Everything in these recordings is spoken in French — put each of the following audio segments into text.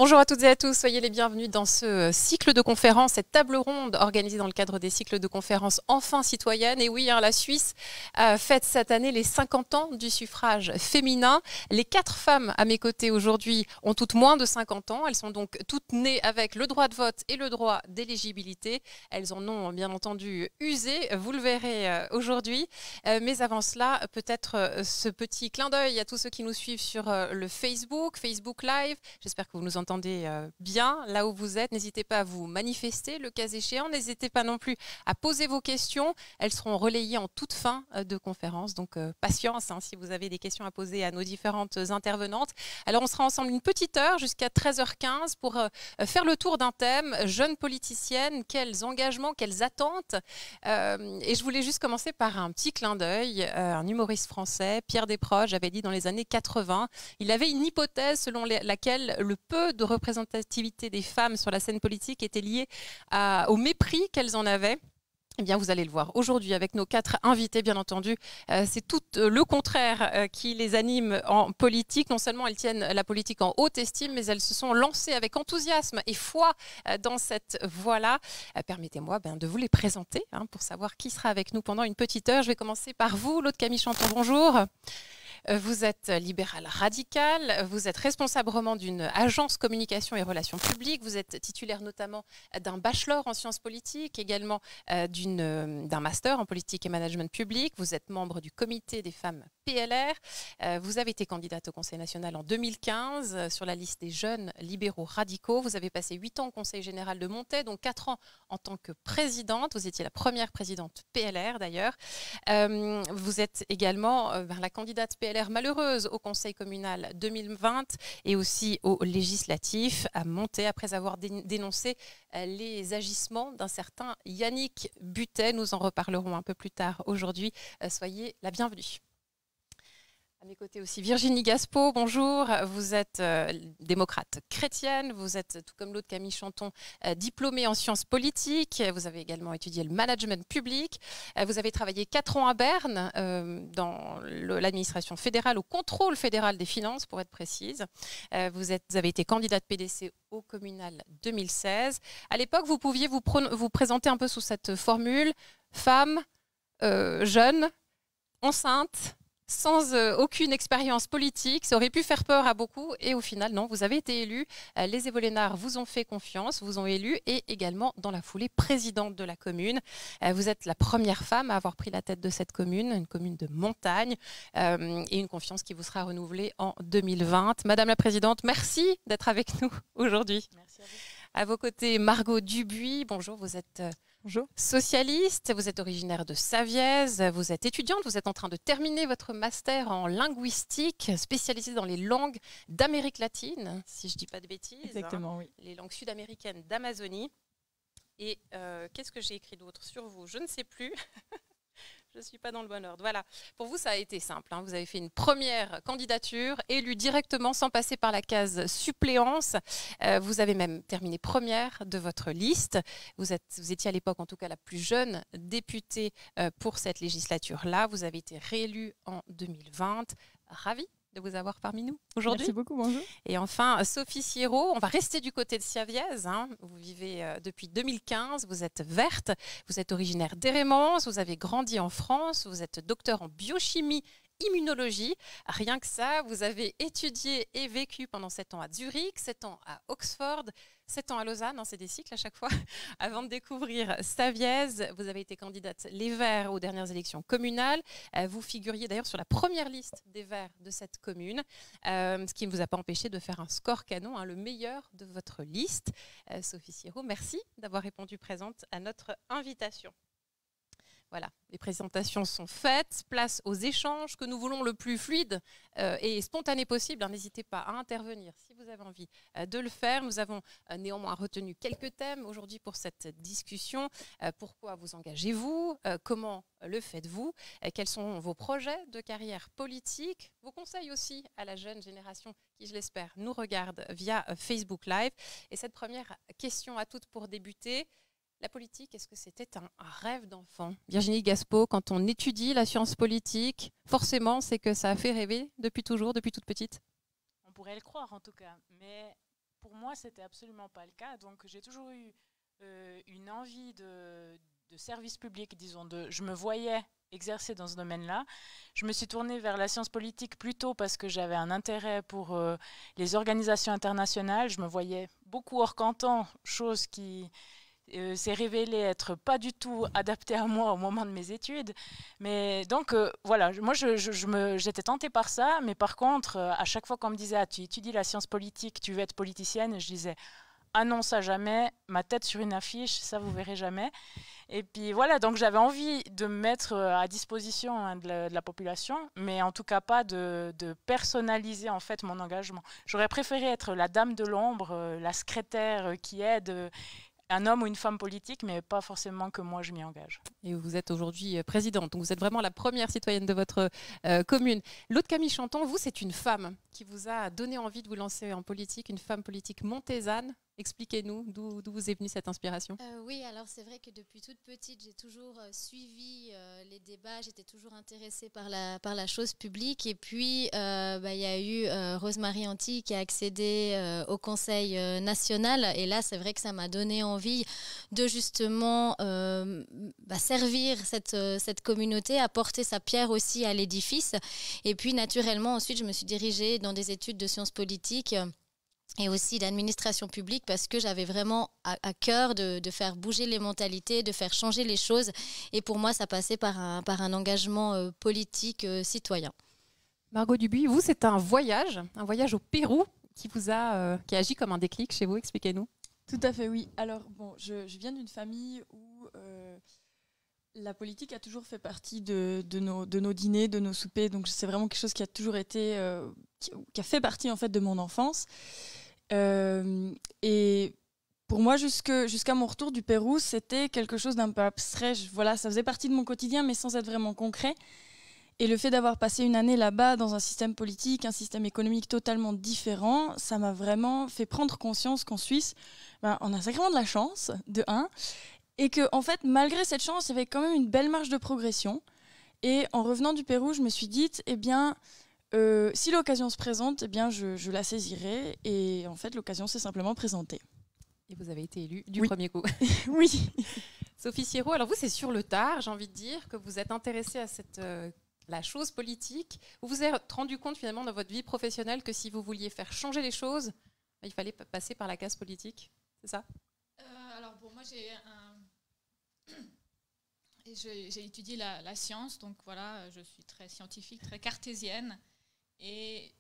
Bonjour à toutes et à tous, soyez les bienvenus dans ce cycle de conférences, cette table ronde organisée dans le cadre des cycles de conférences Enfin citoyennes. Et oui, la Suisse fête cette année les 50 ans du suffrage féminin. Les 4 femmes à mes côtés aujourd'hui ont toutes moins de 50 ans. Elles sont donc toutes nées avec le droit de vote et le droit d'éligibilité. Elles en ont bien entendu usé, vous le verrez aujourd'hui. Mais avant cela, peut-être ce petit clin d'œil à tous ceux qui nous suivent sur le Facebook Live. J'espère que vous nous entendez bien là où vous êtes. N'hésitez pas à vous manifester le cas échéant. N'hésitez pas non plus à poser vos questions. Elles seront relayées en toute fin de conférence. Donc patience si vous avez des questions à poser à nos différentes intervenantes. Alors on sera ensemble une petite heure jusqu'à 13h15 pour faire le tour d'un thème. Jeune politicienne, quels engagements, quelles attentes. Et je voulais juste commencer par un petit clin d'œil. Un humoriste français, Pierre Desproges, avait dit dans les années 80, il avait une hypothèse selon laquelle le peu de représentativité des femmes sur la scène politique était liée au mépris qu'elles en avaient. Eh bien, vous allez le voir aujourd'hui avec nos 4 invités, bien entendu. C'est tout le contraire qui les anime en politique. Non seulement elles tiennent la politique en haute estime, mais elles se sont lancées avec enthousiasme et foi dans cette voie-là. Permettez-moi de vous les présenter pour savoir qui sera avec nous pendant une petite heure. Je vais commencer par vous, Laude Camille Chanton, bonjour. Vous êtes libéral radical, vous êtes responsable roman d'une agence communication et relations publiques, vous êtes titulaire notamment d'un bachelor en sciences politiques, également d'un master en politique et management public, vous êtes membre du comité des femmes PLR, vous avez été candidate au Conseil national en 2015 sur la liste des jeunes libéraux radicaux, vous avez passé 8 ans au Conseil général de Montaix, donc 4 ans en tant que présidente, vous étiez la première présidente PLR d'ailleurs, vous êtes également la candidate PLR malheureuse au Conseil communal 2020 et aussi aux législatifs à Montaix après avoir dénoncé les agissements d'un certain Yannick Butet. Nous en reparlerons un peu plus tard aujourd'hui. Soyez la bienvenue. À mes côtés aussi Virginie Gaspeau, bonjour. Vous êtes démocrate chrétienne, vous êtes tout comme l'autre Camille Chanton, diplômée en sciences politiques, vous avez également étudié le management public, vous avez travaillé 4 ans à Berne dans l'administration fédérale, au contrôle fédéral des finances pour être précise. Vous avez été candidate PDC au communal 2016. À l'époque, vous pouviez vous présenter un peu sous cette formule, femme, jeune, enceinte, sans aucune expérience politique, ça aurait pu faire peur à beaucoup et au final, non, vous avez été élu. Les Évolénards vous ont fait confiance, vous ont élu et également dans la foulée présidente de la commune. Vous êtes la première femme à avoir pris la tête de cette commune, une commune de montagne et une confiance qui vous sera renouvelée en 2020. Madame la Présidente, merci d'être avec nous aujourd'hui. Merci à vous. À vos côtés, Margot Dubuis, bonjour, vous êtes... Bonjour. Socialiste, vous êtes originaire de Saviez, vous êtes étudiante, vous êtes en train de terminer votre master en linguistique, spécialisée dans les langues d'Amérique latine, si je ne dis pas de bêtises. Exactement, oui. Les langues sud-américaines d'Amazonie. Et qu'est-ce que j'ai écrit d'autre sur vous? Je ne sais plus. Je ne suis pas dans le bon ordre. Voilà. Pour vous, ça a été simple. Vous avez fait une première candidature, élue directement sans passer par la case suppléance. Vous avez même terminé première de votre liste. Vous étiez à l'époque, en tout cas, la plus jeune députée pour cette législature-là. Vous avez été réélue en 2020. Ravie de vous avoir parmi nous aujourd'hui. Merci beaucoup, bonjour. Et enfin, Sophie Sierot, on va rester du côté de Saviez. Vous vivez depuis 2015, vous êtes verte, vous êtes originaire d'Hérémence, vous avez grandi en France, vous êtes docteur en biochimie, immunologie. Rien que ça, vous avez étudié et vécu pendant 7 ans à Zurich, 7 ans à Oxford, 7 ans à Lausanne, c'est des cycles à chaque fois, avant de découvrir Saviez. Vous avez été candidate Les Verts aux dernières élections communales. Vous figuriez d'ailleurs sur la première liste des Verts de cette commune, ce qui ne vous a pas empêché de faire un score canon, le meilleur de votre liste. Sophie Sierot, merci d'avoir répondu présente à notre invitation. Voilà, les présentations sont faites, place aux échanges que nous voulons le plus fluide et spontané possible. N'hésitez pas à intervenir si vous avez envie de le faire. Nous avons néanmoins retenu quelques thèmes aujourd'hui pour cette discussion. Pourquoi vous engagez-vous? Comment le faites-vous? Quels sont vos projets de carrière politique? Vos conseils aussi à la jeune génération qui, je l'espère, nous regarde via Facebook Live. Et cette première question à toutes pour débuter. La politique, est-ce que c'était un rêve d'enfant? Virginie Gaspeau, quand on étudie la science politique, forcément, c'est que ça a fait rêver depuis toujours, depuis toute petite? On pourrait le croire en tout cas, mais pour moi, c'était absolument pas le cas. Donc, j'ai toujours eu une envie de service public, disons. Je me voyais exercer dans ce domaine-là. Je me suis tournée vers la science politique plutôt parce que j'avais un intérêt pour les organisations internationales. Je me voyais beaucoup hors canton, chose qui s'est révélée être pas du tout adaptée à moi au moment de mes études. Mais donc, voilà, moi, j'étais tentée par ça. Mais par contre, à chaque fois qu'on me disait « Ah, tu étudies la science politique, tu veux être politicienne », je disais « Ah non, ça jamais, ma tête sur une affiche, ça vous verrez jamais ». Et puis voilà, donc j'avais envie de me mettre à disposition de la population, mais en tout cas pas de personnaliser en fait mon engagement. J'aurais préféré être la dame de l'ombre, la secrétaire qui aide un homme ou une femme politique, mais pas forcément que moi je m'y engage. Et vous êtes aujourd'hui présidente, donc vous êtes vraiment la première citoyenne de votre commune. L'autre Camille Chanton, vous, c'est une femme qui vous a donné envie de vous lancer en politique, une femme politique montésane. Expliquez-nous d'où vous est venue cette inspiration. Oui, alors c'est vrai que depuis toute petite, j'ai toujours suivi les débats, j'étais toujours intéressée par la chose publique. Et puis, y a eu Rose-Marie Anti qui a accédé au Conseil national. Et là, c'est vrai que ça m'a donné envie de justement servir cette communauté, apporter sa pierre aussi à l'édifice. Et puis, naturellement, ensuite, je me suis dirigée dans des études de sciences politiques et aussi d'administration publique parce que j'avais vraiment à cœur de faire bouger les mentalités, de faire changer les choses. Et pour moi, ça passait par un engagement politique citoyen. Margot Dubuis, vous, c'est un voyage au Pérou qui a agi comme un déclic chez vous. Expliquez-nous. Tout à fait, oui. Alors, bon, je viens d'une famille où la politique a toujours fait partie de nos dîners, de nos soupers. Donc, c'est vraiment quelque chose qui a toujours été, qui a fait partie en fait de mon enfance. Et pour moi, jusqu'à mon retour du Pérou, c'était quelque chose d'un peu abstrait. Voilà, ça faisait partie de mon quotidien, mais sans être vraiment concret. Et le fait d'avoir passé une année là-bas dans un système politique, un système économique totalement différent, ça m'a vraiment fait prendre conscience qu'en Suisse, on a sacrément de la chance, de un, et que en fait, malgré cette chance, il y avait quand même une belle marge de progression. Et en revenant du Pérou, je me suis dit, eh bien, si l'occasion se présente, eh bien, je la saisirai. Et en fait, l'occasion s'est simplement présentée. Et vous avez été élue du premier coup. Oui. Sophie Sierot, alors vous, c'est sur le tard, j'ai envie de dire, que vous êtes intéressée à la chose politique. Vous vous êtes rendu compte finalement dans votre vie professionnelle que si vous vouliez faire changer les choses, il fallait passer par la case politique, c'est ça? Alors bon, moi j'ai étudié la science, donc voilà, je suis très scientifique, très cartésienne. Et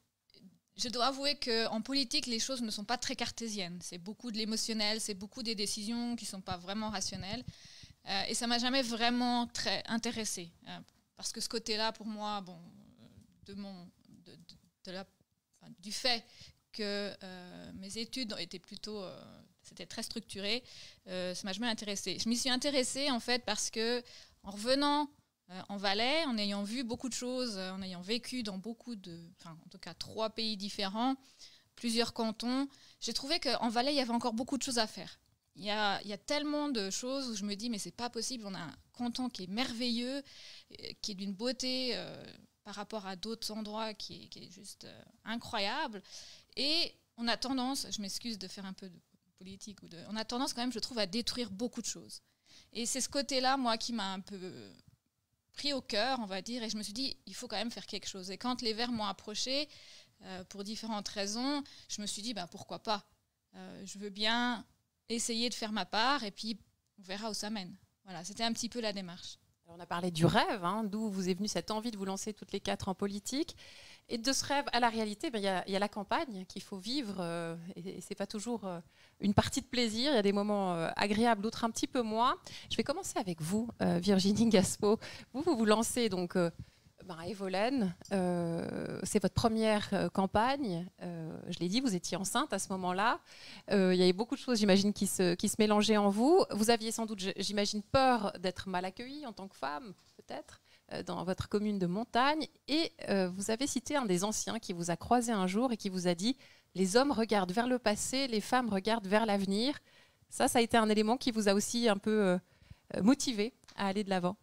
je dois avouer qu'en politique, les choses ne sont pas très cartésiennes. C'est beaucoup de l'émotionnel, c'est beaucoup des décisions qui ne sont pas vraiment rationnelles. Et ça ne m'a jamais vraiment très intéressée. Parce que ce côté-là, pour moi, bon, du fait que mes études étaient plutôt... c'était très structuré, ça ne m'a jamais intéressée. Je m'y suis intéressée, en fait, parce que en revenant en Valais, en ayant vu beaucoup de choses, en ayant vécu dans en tout cas 3 pays différents, plusieurs cantons, j'ai trouvé qu'en Valais, il y avait encore beaucoup de choses à faire. Il y a tellement de choses où je me dis, mais c'est pas possible, on a un canton qui est merveilleux, qui est d'une beauté par rapport à d'autres endroits qui est juste incroyable. Et on a tendance, je m'excuse de faire un peu de politique, on a tendance quand même, je trouve, à détruire beaucoup de choses. Et c'est ce côté-là, moi, qui m'a un peu pris au cœur, on va dire, et je me suis dit, il faut quand même faire quelque chose. Et quand les Verts m'ont approché, pour différentes raisons, je me suis dit, pourquoi pas. Je veux bien essayer de faire ma part, et puis on verra où ça mène. Voilà, c'était un petit peu la démarche. Alors on a parlé du rêve, d'où vous est venue cette envie de vous lancer toutes les 4 en politique. Et de ce rêve à la réalité, il y a la campagne qu'il faut vivre, et ce n'est pas toujours une partie de plaisir. Il y a des moments agréables, d'autres un petit peu moins. Je vais commencer avec vous, Virginie Gaspeau. Vous lancez donc à Evolène. C'est votre première campagne. Je l'ai dit, vous étiez enceinte à ce moment-là. Il y avait beaucoup de choses, j'imagine, qui se mélangeaient en vous. Vous aviez sans doute, j'imagine, peur d'être mal accueillie en tant que femme, peut-être, dans votre commune de montagne. Et vous avez cité un des anciens qui vous a croisé un jour et qui vous a dit « Les hommes regardent vers le passé, les femmes regardent vers l'avenir ». Ça a été un élément qui vous a aussi un peu motivé à aller de l'avant.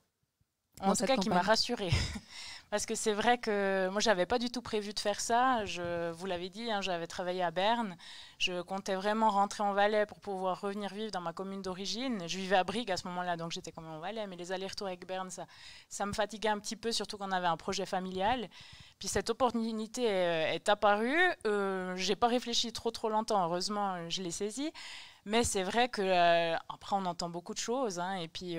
En tout cas, qui m'a rassurée. Parce que c'est vrai que moi, je n'avais pas du tout prévu de faire ça. Vous l'avez dit, hein, j'avais travaillé à Berne. Je comptais vraiment rentrer en Valais pour pouvoir revenir vivre dans ma commune d'origine. Je vivais à Brigue à ce moment-là, donc j'étais quand même en Valais. Mais les allers-retours avec Berne, ça me fatiguait un petit peu, surtout quand on avait un projet familial. Puis cette opportunité est apparue. Je n'ai pas réfléchi trop longtemps. Heureusement, je l'ai saisie. Mais c'est vrai que après, on entend beaucoup de choses. Hein, et puis...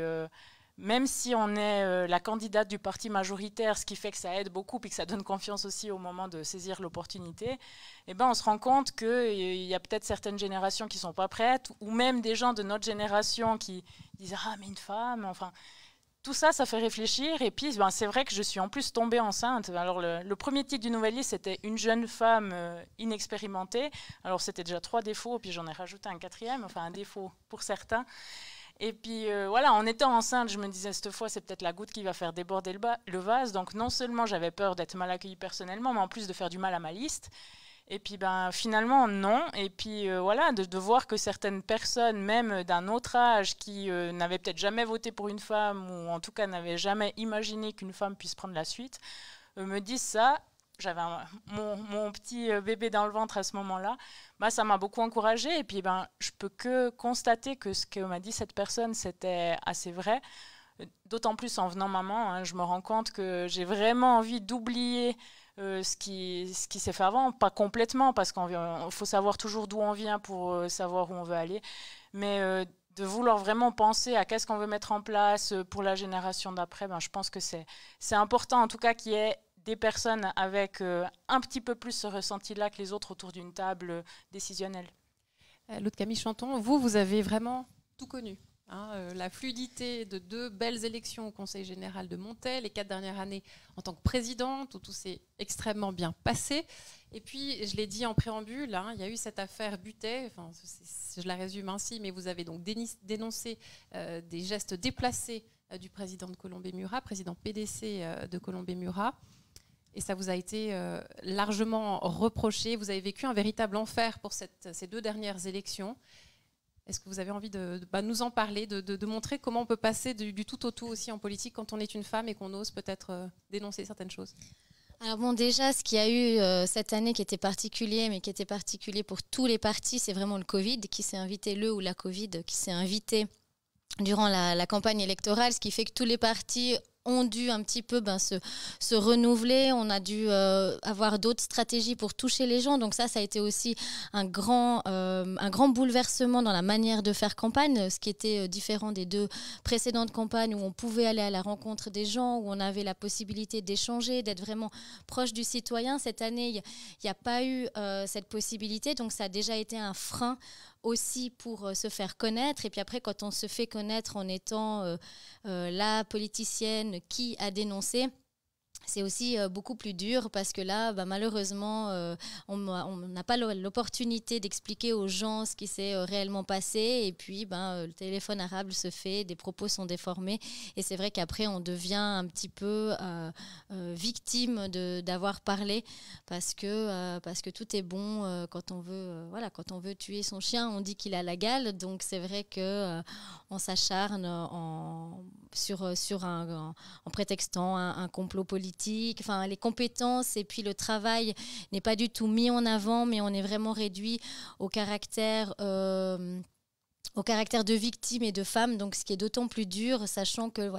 même si on est la candidate du parti majoritaire, ce qui fait que ça aide beaucoup et que ça donne confiance aussi au moment de saisir l'opportunité, eh ben on se rend compte qu'il y a peut-être certaines générations qui ne sont pas prêtes, ou même des gens de notre génération qui disent « Ah, mais une femme !» Enfin, tout ça, ça fait réfléchir. Et puis, c'est vrai que je suis en plus tombée enceinte. Alors, le premier titre du Nouvelliste, c'était « Une jeune femme inexpérimentée ». Alors, c'était déjà 3 défauts, puis j'en ai rajouté un 4e, enfin un défaut pour certains. Et puis voilà, en étant enceinte, je me disais cette fois, c'est peut-être la goutte qui va faire déborder le vase. Donc non seulement j'avais peur d'être mal accueillie personnellement, mais en plus de faire du mal à ma liste. Et puis finalement, non. Et puis voilà, de voir que certaines personnes, même d'un autre âge, qui n'avaient peut-être jamais voté pour une femme, ou en tout cas n'avaient jamais imaginé qu'une femme puisse prendre la suite, me disent ça. J'avais mon petit bébé dans le ventre à ce moment-là, ça m'a beaucoup encouragée. Et puis, je peux que constater que ce que m'a dit cette personne, c'était assez vrai. D'autant plus en venant maman, hein, je me rends compte que j'ai vraiment envie d'oublier ce qui s'est fait avant. Pas complètement, parce qu'il faut savoir toujours d'où on vient pour savoir où on veut aller. Mais de vouloir vraiment penser à qu'est-ce qu'on veut mettre en place pour la génération d'après, je pense que c'est important, en tout cas, qu'il y ait des personnes avec un petit peu plus ce ressenti-là que les autres autour d'une table décisionnelle. L'autre Camille Chanton, vous avez vraiment tout connu. Hein, la fluidité de 2 belles élections au Conseil général de Montet, les 4 dernières années en tant que présidente, où tout s'est extrêmement bien passé. Et puis, je l'ai dit en préambule, hein, il y a eu cette affaire Butet, je la résume ainsi, mais vous avez donc dénoncé des gestes déplacés du président de Colombey-Murat, président PDC de Colombey-Murat. Et ça vous a été largement reproché. Vous avez vécu un véritable enfer pour ces 2 dernières élections. Est-ce que vous avez envie de nous en parler, de montrer comment on peut passer du tout au tout aussi en politique quand on est une femme et qu'on ose peut-être dénoncer certaines choses? Alors déjà, ce qu'il y a eu cette année qui était particulier, mais qui était particulier pour tous les partis, c'est vraiment le Covid qui s'est invité, la Covid qui s'est invité durant la campagne électorale, ce qui fait que tous les partis ont dû un petit peu se renouveler, on a dû avoir d'autres stratégies pour toucher les gens, donc ça a été aussi un grand bouleversement dans la manière de faire campagne, ce qui était différent des 2 précédentes campagnes où on pouvait aller à la rencontre des gens, où on avait la possibilité d'échanger, d'être vraiment proche du citoyen. Cette année, il n'y a pas eu cette possibilité, donc ça a déjà été un frein aussi pour se faire connaître. Et puis après, quand on se fait connaître en étant la politicienne qui a dénoncé, c'est aussi beaucoup plus dur parce que là, malheureusement, on n'a pas l'opportunité d'expliquer aux gens ce qui s'est réellement passé. Et puis, le téléphone arabe se fait, des propos sont déformés. Et c'est vrai qu'après, on devient un petit peu victime d'avoir parlé parce que tout est bon quand on veut tuer son chien, on dit qu'il a la gale. Donc, c'est vrai qu'on s'acharne en prétextant un complot politique. Enfin, les compétences et puis le travail n'est pas du tout mis en avant, mais on est vraiment réduit au caractère de victime et de femme, donc ce qui est d'autant plus dur, sachant que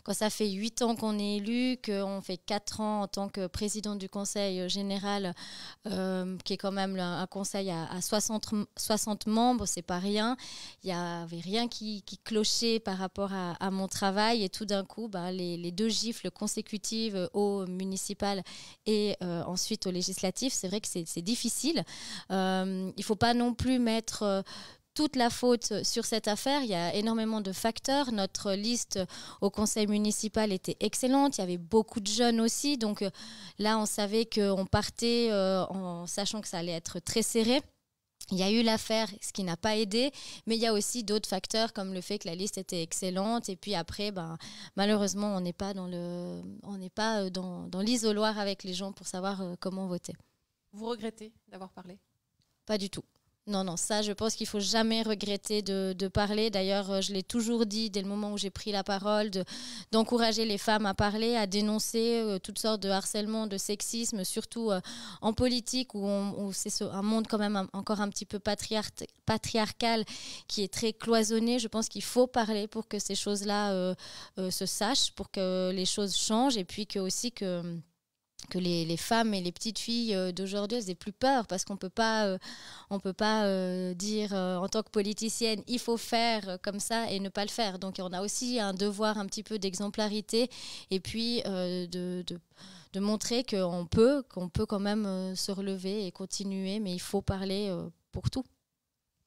quand ça fait 8 ans qu'on est élu, qu'on fait 4 ans en tant que présidente du conseil général, qui est quand même un conseil à 60 membres, c'est pas rien. Il n'y avait rien qui clochait par rapport à mon travail, et tout d'un coup, les 2 gifles consécutives au municipal et ensuite au législatif, c'est vrai que c'est difficile. Il ne faut pas non plus mettre toute la faute sur cette affaire. Il y a énormément de facteurs. Notre liste au conseil municipal était excellente. Il y avait beaucoup de jeunes aussi. Donc là, on savait qu'on partait en sachant que ça allait être très serré. Il y a eu l'affaire, ce qui n'a pas aidé, mais il y a aussi d'autres facteurs comme le fait que la liste était excellente. Et puis après, malheureusement, on n'est pas dans l'isoloir avec les gens pour savoir comment voter. Vous regrettez d'avoir parlé? Pas du tout. Non, ça, je pense qu'il ne faut jamais regretter de parler. D'ailleurs, je l'ai toujours dit dès le moment où j'ai pris la parole, d'encourager les femmes à parler, à dénoncer toutes sortes de harcèlement, de sexisme, surtout en politique où c'est un monde quand même encore un petit peu patriarcal qui est très cloisonné. Je pense qu'il faut parler pour que ces choses-là se sachent, pour que les choses changent et puis que les femmes et les petites filles d'aujourd'hui, elles n'aient plus peur parce qu'on peut pas dire en tant que politicienne, il faut faire comme ça et ne pas le faire. Donc on a aussi un devoir un petit peu d'exemplarité et puis de montrer qu'on peut quand même se relever et continuer, mais il faut parler pour tout.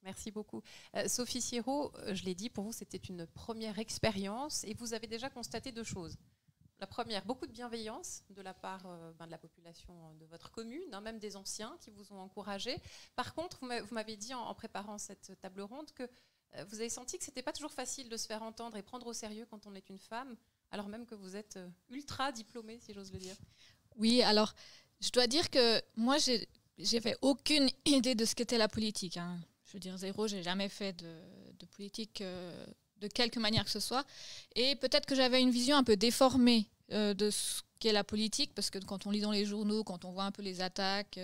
Merci beaucoup. Sophie Sirot, je l'ai dit, pour vous, c'était une première expérience et vous avez déjà constaté 2 choses. La première, beaucoup de bienveillance de la part de la population de votre commune, même des anciens qui vous ont encouragé. Par contre, vous m'avez dit en préparant cette table ronde que vous avez senti que ce n'était pas toujours facile de se faire entendre et prendre au sérieux quand on est une femme, alors même que vous êtes ultra diplômée, si j'ose le dire. Oui, alors je dois dire que moi, j'avais aucune idée de ce qu'était la politique. Hein. Je veux dire, zéro, j'ai jamais fait de politique de quelque manière que ce soit. Et peut-être que j'avais une vision un peu déformée de ce qu'est la politique, parce que quand on lit dans les journaux, quand on voit un peu les attaques,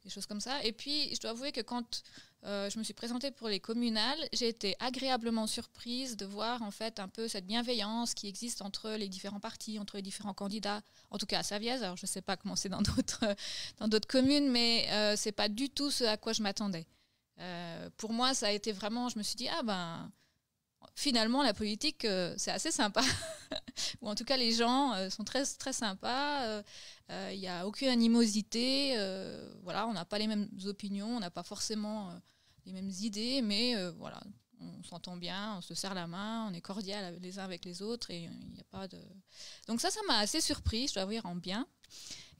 des choses comme ça. Et puis, je dois avouer que quand je me suis présentée pour les communales, j'ai été agréablement surprise de voir en fait un peu cette bienveillance qui existe entre les différents partis, entre les différents candidats, en tout cas à Savièse. Alors, je ne sais pas comment c'est dans d'autres communes, mais ce n'est pas du tout ce à quoi je m'attendais. Pour moi, ça a été vraiment, je me suis dit, finalement, la politique, c'est assez sympa. Ou en tout cas, les gens sont très, très sympas. Il n'y a aucune animosité. Voilà, on n'a pas les mêmes opinions, on n'a pas forcément les mêmes idées, mais voilà, on s'entend bien, on se serre la main, on est cordial les uns avec les autres. Et il n'y a pas de... Donc ça m'a assez surpris, je dois avouer, en bien.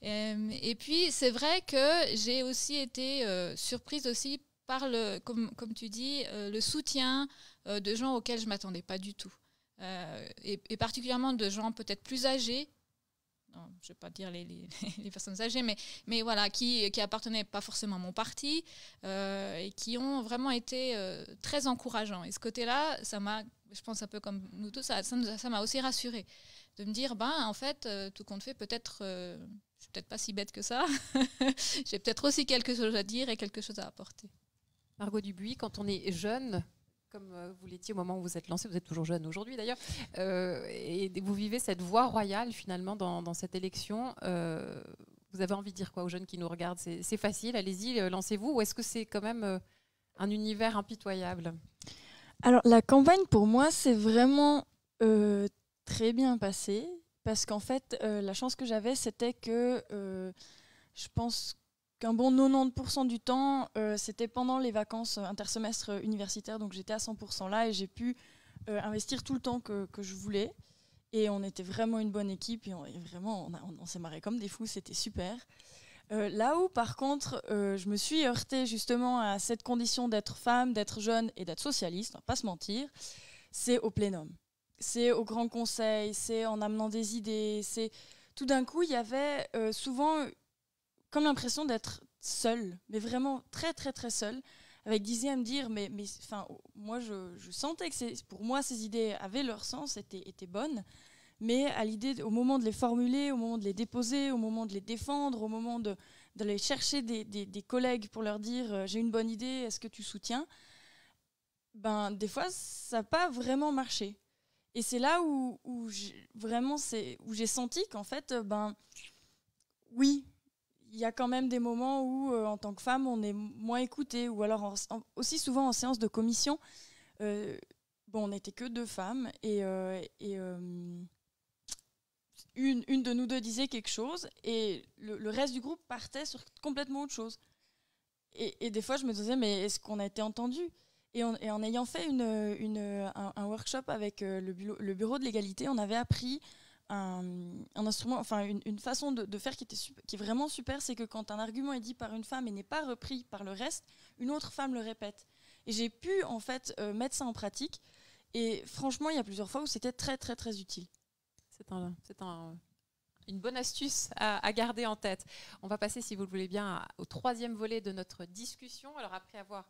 Et puis, c'est vrai que j'ai aussi été surprise aussi par comme tu dis, le soutien de gens auxquels je ne m'attendais pas du tout. Et particulièrement de gens peut-être plus âgés, non, je ne vais pas dire les personnes âgées, mais voilà, qui appartenaient pas forcément à mon parti et qui ont vraiment été très encourageants. Et ce côté-là, je pense un peu comme nous tous, ça m'a aussi rassurée. De me dire, en fait, tout compte fait, peut-être... je ne suis peut-être pas si bête que ça. J'ai peut-être aussi quelque chose à dire et quelque chose à apporter. Margot Dubuis, quand on est jeune, comme vous l'étiez au moment où vous êtes lancée, vous êtes toujours jeune aujourd'hui d'ailleurs, et vous vivez cette voie royale finalement dans cette élection, vous avez envie de dire quoi aux jeunes qui nous regardent ? C'est facile, allez-y, lancez-vous, ou est-ce que c'est quand même un univers impitoyable ? Alors la campagne pour moi c'est vraiment très bien passé, parce qu'en fait la chance que j'avais c'était que je pense qu'un bon 90% du temps, c'était pendant les vacances intersemestres universitaires, donc j'étais à 100% là et j'ai pu investir tout le temps que je voulais. Et on était vraiment une bonne équipe et on s'est marré comme des fous, c'était super. Là où, par contre, je me suis heurtée justement à cette condition d'être femme, d'être jeune et d'être socialiste, on va pas se mentir, c'est au plénum. C'est au grand conseil, c'est en amenant des idées. Tout d'un coup, il y avait souvent... comme l'impression d'être seule, mais vraiment très très très seule, avec Dizzy à me dire, mais moi je sentais que pour moi ces idées avaient leur sens, étaient bonnes, mais à l'idée, au moment de les formuler, au moment de les déposer, au moment de les défendre, au moment d'aller chercher des collègues pour leur dire j'ai une bonne idée, est-ce que tu soutiens ? Des fois ça n'a pas vraiment marché. Et c'est là où j'ai senti qu'en fait, oui, il y a quand même des moments où, en tant que femme, on est moins écoutée, ou alors aussi souvent en séance de commission, on n'était que 2 femmes, et une de nous 2 disait quelque chose, et le reste du groupe partait sur complètement autre chose. Et des fois, je me disais, mais est-ce qu'on a été entendus ? Et en ayant fait un workshop avec le bureau de l'égalité, on avait appris un instrument, une façon de faire qui est vraiment super, c'est que quand un argument est dit par une femme et n'est pas repris par le reste, une autre femme le répète. Et j'ai pu en fait mettre ça en pratique. Et franchement, il y a plusieurs fois où c'était très très très utile. C'est une bonne astuce à garder en tête. On va passer, si vous le voulez bien, au 3e volet de notre discussion. Alors après avoir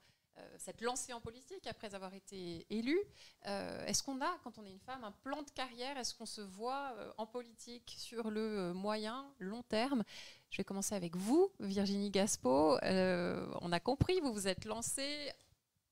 cette lancée en politique après avoir été élue. Est-ce qu'on a, quand on est une femme, un plan de carrière? Est-ce qu'on se voit en politique sur le moyen, long terme? Je vais commencer avec vous, Virginie Gaspeau. On a compris, vous vous êtes lancée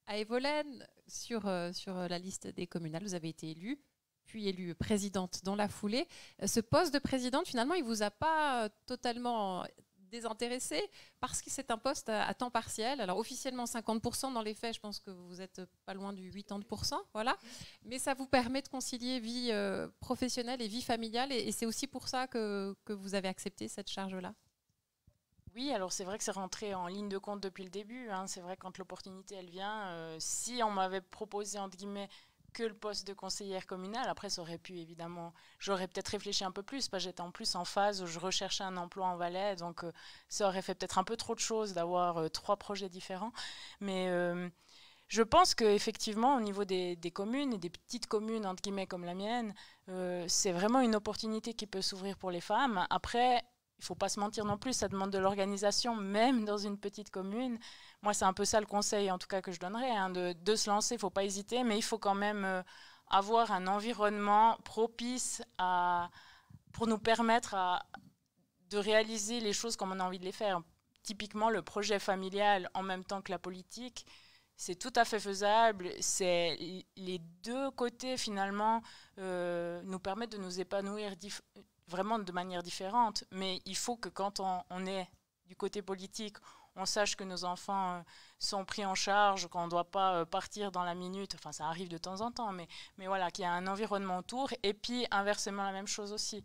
à Evolène sur la liste des communales. Vous avez été élue, puis élue présidente dans la foulée. Ce poste de présidente, finalement, il ne vous a pas totalement désintéressé parce que c'est un poste à temps partiel. Alors officiellement 50%, dans les faits, je pense que vous êtes pas loin du 80%, voilà. Mais ça vous permet de concilier vie professionnelle et vie familiale, et c'est aussi pour ça que vous avez accepté cette charge-là. Oui, alors c'est vrai que c'est rentré en ligne de compte depuis le début. C'est vrai, quand l'opportunité elle vient, si on m'avait proposé entre guillemets que le poste de conseillère communale, après ça aurait pu évidemment, j'aurais peut-être réfléchi un peu plus, parce que j'étais en plus en phase où je recherchais un emploi en Valais, donc ça aurait fait peut-être un peu trop de choses d'avoir 3 projets différents. Mais je pense qu'effectivement, au niveau des communes et des petites communes entre guillemets comme la mienne, c'est vraiment une opportunité qui peut s'ouvrir pour les femmes. Après, il ne faut pas se mentir non plus, ça demande de l'organisation, même dans une petite commune. Moi, c'est un peu ça le conseil, en tout cas, que je donnerais, de se lancer. Il ne faut pas hésiter, mais il faut quand même avoir un environnement propice pour nous permettre de réaliser les choses comme on a envie de les faire. Typiquement, le projet familial en même temps que la politique, c'est tout à fait faisable. Les deux côtés, finalement, nous permettent de nous épanouir vraiment de manière différente, mais il faut que quand on est du côté politique, on sache que nos enfants sont pris en charge, qu'on ne doit pas partir dans la minute, enfin ça arrive de temps en temps, mais voilà, qu'il y a un environnement autour, et puis inversement la même chose aussi,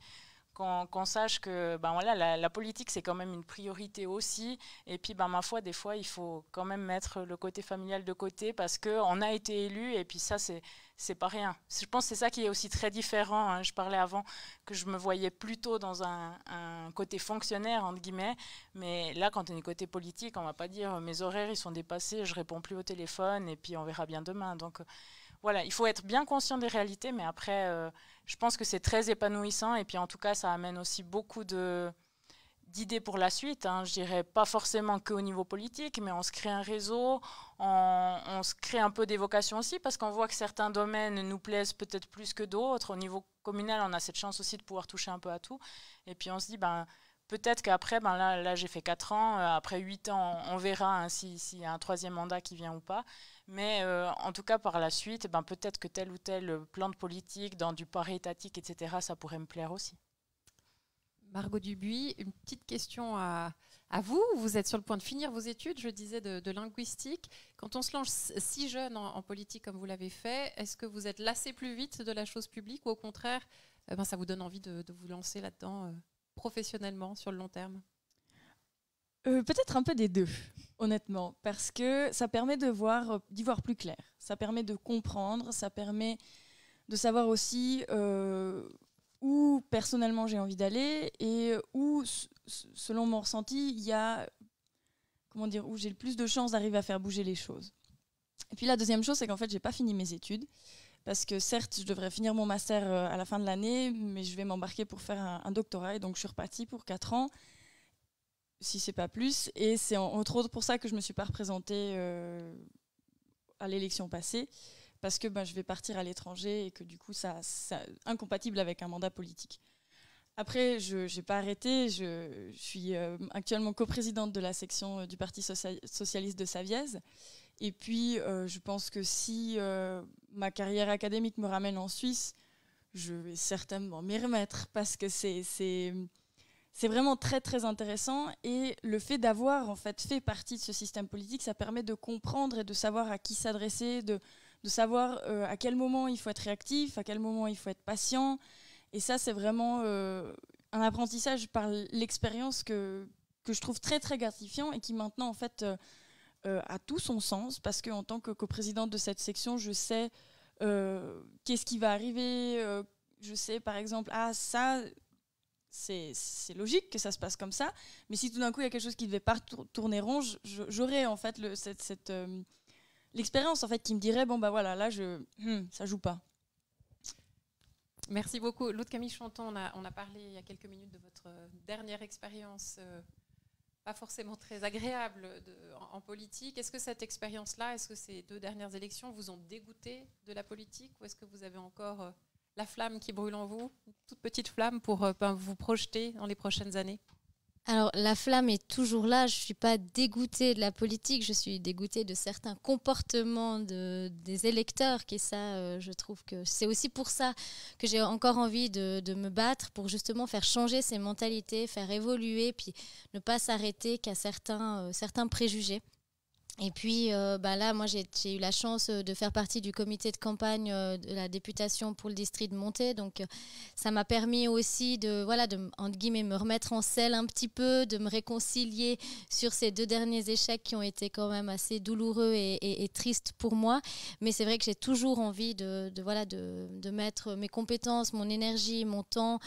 qu'on sache que voilà, la politique c'est quand même une priorité aussi, et puis ma foi, des fois il faut quand même mettre le côté familial de côté, parce qu'on a été élu, et puis ça c'est pas rien. Je pense que c'est ça qui est aussi très différent. Je parlais avant que je me voyais plutôt dans un côté fonctionnaire, entre guillemets. Mais là, quand on est côté politique, on ne va pas dire mes horaires ils sont dépassés, je ne réponds plus au téléphone et puis on verra bien demain. Donc voilà, il faut être bien conscient des réalités. Mais après, je pense que c'est très épanouissant. Et puis en tout cas, ça amène aussi beaucoup d'idées pour la suite. Je dirais pas forcément qu'au niveau politique, mais on se crée un réseau, on se crée un peu des vocations aussi, parce qu'on voit que certains domaines nous plaisent peut-être plus que d'autres. Au niveau communal, on a cette chance aussi de pouvoir toucher un peu à tout. Et puis on se dit, peut-être qu'après, là j'ai fait 4 ans, après 8 ans, on verra s'il y a un 3e mandat qui vient ou pas. Mais en tout cas, par la suite, peut-être que tel ou tel plan de politique, dans du para-étatique, etc., ça pourrait me plaire aussi. Margot Dubuis, une petite question à vous. Vous êtes sur le point de finir vos études, je disais, de linguistique. Quand on se lance si jeune en politique comme vous l'avez fait, est-ce que vous êtes lassé plus vite de la chose publique, ou au contraire, ça vous donne envie de vous lancer là-dedans professionnellement sur le long terme? Peut-être un peu des deux, honnêtement, parce que ça permet d'y voir plus clair. Ça permet de comprendre, ça permet de savoir aussi où personnellement j'ai envie d'aller, et où, selon mon ressenti, il y a, où j'ai le plus de chances d'arriver à faire bouger les choses. Et puis la deuxième chose, c'est qu'en fait, j'ai pas fini mes études, parce que certes, je devrais finir mon master à la fin de l'année, mais je vais m'embarquer pour faire un doctorat, et donc je suis repartie pour 4 ans, si c'est pas plus, et c'est entre autres pour ça que je me suis pas représentée à l'élection passée, parce que je vais partir à l'étranger et que du coup, c'est incompatible avec un mandat politique. Après, je n'ai pas arrêté. Je suis actuellement coprésidente de la section du Parti socialiste de Savièse. Et puis, je pense que si ma carrière académique me ramène en Suisse, je vais certainement m'y remettre, parce que c'est vraiment très, très intéressant. Et le fait d'avoir en fait fait partie de ce système politique, ça permet de comprendre et de savoir à qui s'adresser, de savoir à quel moment il faut être réactif, à quel moment il faut être patient. Et ça, c'est vraiment un apprentissage par l'expérience que je trouve très, très gratifiant, et qui maintenant, en fait, a tout son sens, parce qu'en tant que coprésidente de cette section, je sais qu'est-ce qui va arriver. Je sais, par exemple, ça, c'est logique que ça se passe comme ça, mais si tout d'un coup, il y a quelque chose qui ne devait pas tourner rond, j'aurais en fait l'expérience en fait qui me dirait voilà, là ça joue pas. Merci beaucoup. L'autre Camille Chanton, on a parlé il y a quelques minutes de votre dernière expérience pas forcément très agréable en politique. Est-ce que cette expérience-là, est-ce que ces 2 dernières élections vous ont dégoûté de la politique, ou est-ce que vous avez encore la flamme qui brûle en vous, une toute petite flamme pour vous projeter dans les prochaines années? Alors, la flamme est toujours là. Je ne suis pas dégoûtée de la politique. Je suis dégoûtée de certains comportements des électeurs. Et ça, je trouve que c'est aussi pour ça que j'ai encore envie de me battre, pour justement faire changer ces mentalités, faire évoluer, puis ne pas s'arrêter qu'à certains préjugés. Et puis là, moi, j'ai eu la chance de faire partie du comité de campagne de la députation pour le district de Montet. Donc, ça m'a permis aussi de, entre guillemets, me remettre en selle un petit peu, de me réconcilier sur ces 2 derniers échecs qui ont été quand même assez douloureux et tristes pour moi. Mais c'est vrai que j'ai toujours envie de mettre mes compétences, mon énergie, mon temps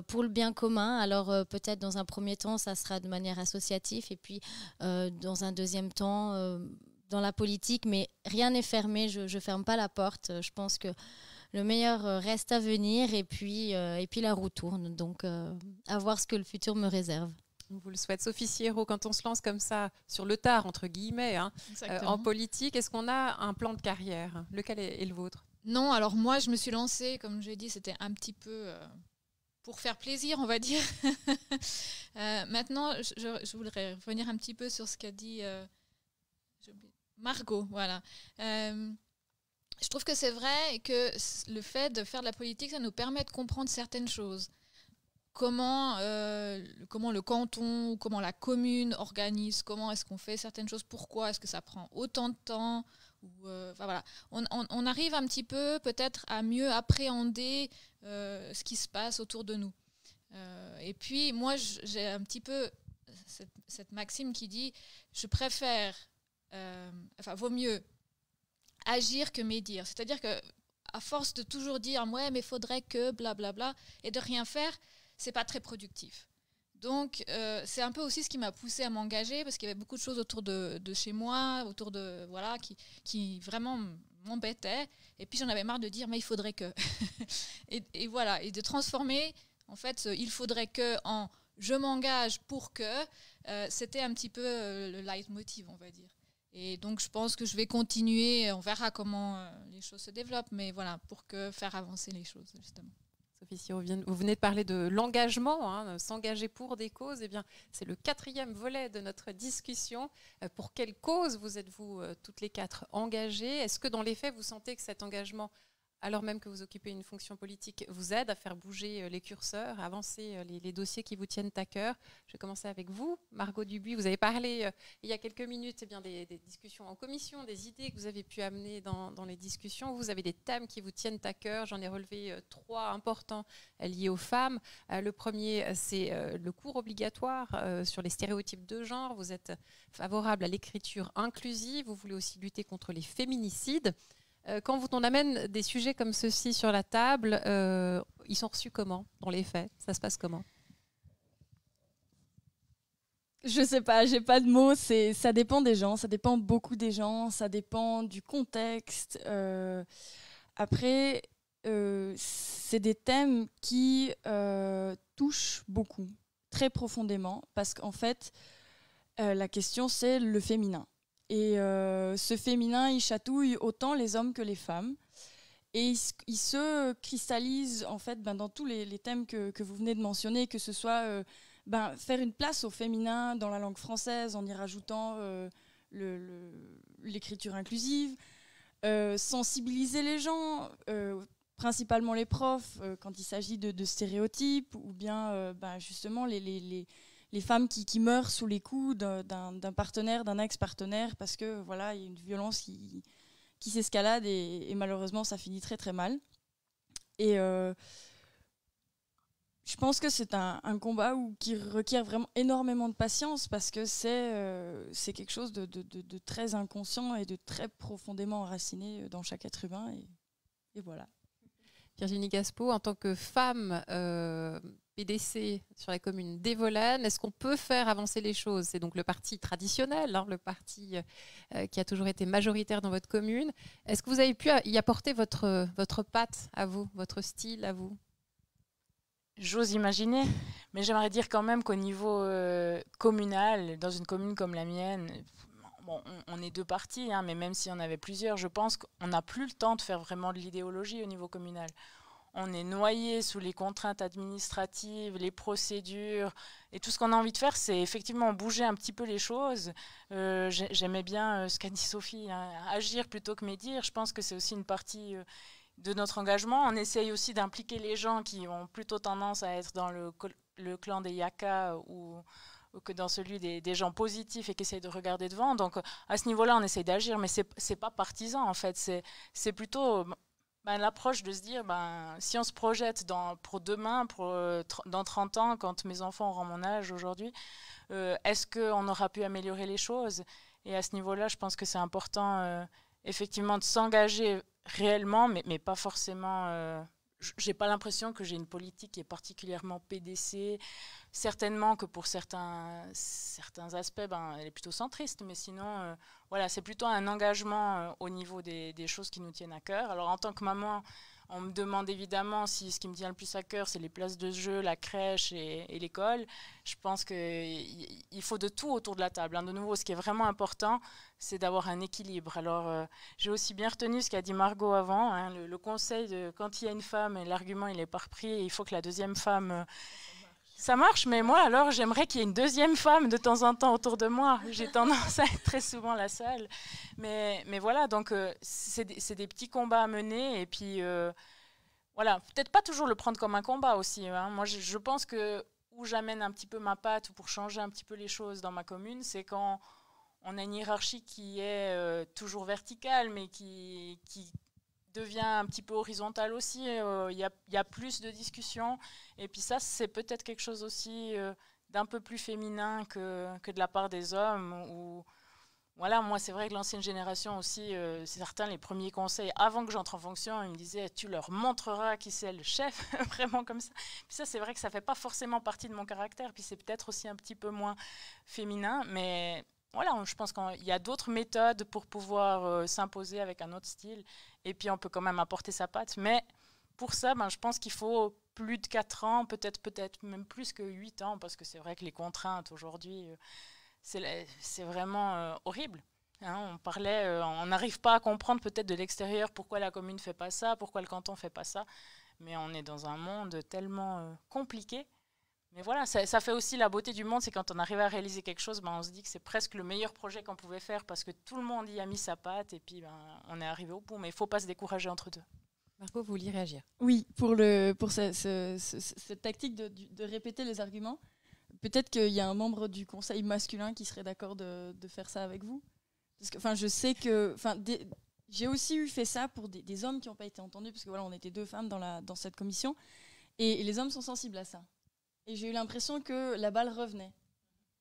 pour le bien commun. Alors, peut-être dans un premier temps, ça sera de manière associative, et puis dans un deuxième temps, dans la politique, mais rien n'est fermé, je ferme pas la porte. Je pense que le meilleur reste à venir, et puis la roue tourne. Donc, à voir ce que le futur me réserve. On vous le souhaite. Sophie Siero, quand on se lance comme ça sur le tard, entre guillemets, en politique, est-ce qu'on a un plan de carrière? Lequel est le vôtre? Non, alors moi, je me suis lancée, comme je l'ai dit, c'était un petit peu pour faire plaisir, on va dire. Maintenant, je voudrais revenir un petit peu sur ce qu'a dit Margot. Voilà. Je trouve que c'est vrai que le fait de faire de la politique, ça nous permet de comprendre certaines choses. Comment le canton ou comment la commune organise, comment est-ce qu'on fait certaines choses, pourquoi est-ce que ça prend autant de temps, voilà. On arrive un petit peu peut-être à mieux appréhender ce qui se passe autour de nous. Et puis moi, j'ai un petit peu cette maxime qui dit je préfère, vaut mieux agir que médire. C'est-à-dire que à force de toujours dire ouais mais faudrait que blablabla et de rien faire, c'est pas très productif. Donc c'est un peu aussi ce qui m'a poussée à m'engager, parce qu'il y avait beaucoup de choses autour de chez moi, autour de voilà, qui vraiment m'embêtaient, et puis j'en avais marre de dire mais il faudrait que et voilà, et de transformer en fait il faudrait que en je m'engage pour que c'était un petit peu le leitmotiv, on va dire. Et donc je pense que je vais continuer, on verra comment les choses se développent, mais voilà, pour faire avancer les choses justement. Sophie Siero, vous venez de parler de l'engagement, s'engager pour des causes. Eh bien, c'est le 4e volet de notre discussion. Pour quelle cause vous êtes-vous toutes les 4 engagées? Est-ce que dans les faits, vous sentez que cet engagement, alors même que vous occupez une fonction politique, vous aide à faire bouger les curseurs, à avancer les dossiers qui vous tiennent à cœur? Je vais commencer avec vous, Margot Dubuis. Vous avez parlé il y a quelques minutes des discussions en commission, des idées que vous avez pu amener dans les discussions. Vous avez des thèmes qui vous tiennent à cœur. J'en ai relevé 3 importants liés aux femmes. Le premier, c'est le cours obligatoire sur les stéréotypes de genre. Vous êtes favorable à l'écriture inclusive. Vous voulez aussi lutter contre les féminicides. Quand on amène des sujets comme ceux-ci sur la table, ils sont reçus comment dans les faits? Ça se passe comment? Je sais pas, j'ai pas de mots. Ça dépend des gens, ça dépend beaucoup des gens, ça dépend du contexte. Après, c'est des thèmes qui touchent beaucoup, très profondément, parce qu'en fait, la question c'est le féminin. Et ce féminin, il chatouille autant les hommes que les femmes. Et il se cristallise en fait dans tous les thèmes que vous venez de mentionner, que ce soit faire une place au féminin dans la langue française en y rajoutant l'écriture inclusive, sensibiliser les gens, principalement les profs, quand il s'agit de stéréotypes, ou bien justement les femmes qui meurent sous les coups d'un partenaire, d'un ex-partenaire, parce que voilà, il y a une violence qui s'escalade, et malheureusement ça finit très très mal. Et je pense que c'est un combat qui requiert vraiment énormément de patience, parce que c'est quelque chose de très inconscient et de très profondément enraciné dans chaque être humain, et voilà. Virginie Gaspeau, en tant que femme PDC sur la commune d'Evolène, est-ce qu'on peut faire avancer les choses? C'est donc le parti traditionnel, le parti qui a toujours été majoritaire dans votre commune. Est-ce que vous avez pu y apporter votre patte à vous, votre style à vous? j'ose imaginer, mais j'aimerais dire quand même qu'au niveau communal, dans une commune comme la mienne, bon, on est deux partis, hein, mais même s'il y en avait plusieurs, je pense qu'on n'a plus le temps de faire vraiment de l'idéologie au niveau communal. On est noyé sous les contraintes administratives, les procédures, et tout ce qu'on a envie de faire, c'est effectivement bouger un petit peu les choses. J'aimais bien ce qu'a dit Sophie, hein, agir plutôt que médire. Je pense que c'est aussi une partie de notre engagement. On essaye aussi d'impliquer les gens qui ont plutôt tendance à être dans le clan des yakas ou que dans celui des gens positifs et qui essayent de regarder devant. Donc à ce niveau-là, on essaye d'agir, mais c'est pas partisan en fait. C'est plutôt l'approche de se dire, si on se projette pour demain, dans 30 ans, quand mes enfants auront mon âge aujourd'hui, est-ce qu'on aura pu améliorer les choses? Et à ce niveau-là, je pense que c'est important effectivement de s'engager réellement, mais pas forcément... j'ai pas l'impression que j'ai une politique qui est particulièrement PDC. Certainement que pour certains aspects, elle est plutôt centriste, mais sinon, voilà, c'est plutôt un engagement au niveau des choses qui nous tiennent à cœur. Alors en tant que maman, on me demande évidemment si ce qui me tient le plus à cœur, c'est les places de jeu, la crèche et l'école. Je pense qu'il faut de tout autour de la table. De nouveau, ce qui est vraiment important, c'est d'avoir un équilibre. Alors, j'ai aussi bien retenu ce qu'a dit Margot avant, hein, le conseil de quand il y a une femme et l'argument il n'est pas repris, il faut que la deuxième femme... Ça marche, mais moi, alors, j'aimerais qu'il y ait une deuxième femme de temps en temps autour de moi. J'ai tendance à être très souvent la seule. Mais voilà, donc, c'est des petits combats à mener. Et puis, voilà, peut-être pas toujours le prendre comme un combat aussi. Hein. Moi, je pense que où j'amène un petit peu ma patte pour changer un petit peu les choses dans ma commune, c'est quand on a une hiérarchie qui est toujours verticale, mais qui devient un petit peu horizontale aussi. Il y a plus de discussions. Et puis ça, c'est peut-être quelque chose aussi d'un peu plus féminin que de la part des hommes. Où, voilà, moi, c'est vrai que l'ancienne génération aussi, certains, les premiers conseils, avant que j'entre en fonction, ils me disaient, tu leur montreras qui c'est le chef, vraiment comme ça. Puis ça, c'est vrai que ça ne fait pas forcément partie de mon caractère. Puis c'est peut-être aussi un petit peu moins féminin, mais... Voilà, je pense qu'il y a d'autres méthodes pour pouvoir s'imposer avec un autre style. Et puis, on peut quand même apporter sa patte. Mais pour ça, je pense qu'il faut plus de 4 ans, peut-être même plus que 8 ans, parce que c'est vrai que les contraintes aujourd'hui, c'est vraiment horrible. Hein, on n'arrive pas à comprendre peut-être de l'extérieur pourquoi la commune ne fait pas ça, pourquoi le canton ne fait pas ça. Mais on est dans un monde tellement compliqué. Mais voilà, ça fait aussi la beauté du monde, c'est quand on arrive à réaliser quelque chose, on se dit que c'est presque le meilleur projet qu'on pouvait faire parce que tout le monde y a mis sa patte et puis on est arrivé au bout. Mais il ne faut pas se décourager entre deux. Margot, vous vouliez réagir? Oui, pour cette tactique de répéter les arguments, peut-être qu'il y a un membre du conseil masculin qui serait d'accord de faire ça avec vous. Parce que je sais que... j'ai aussi fait ça pour des hommes qui n'ont pas été entendus, parce que voilà, on était 2 femmes dans cette commission, et les hommes sont sensibles à ça. Et j'ai eu l'impression que la balle revenait.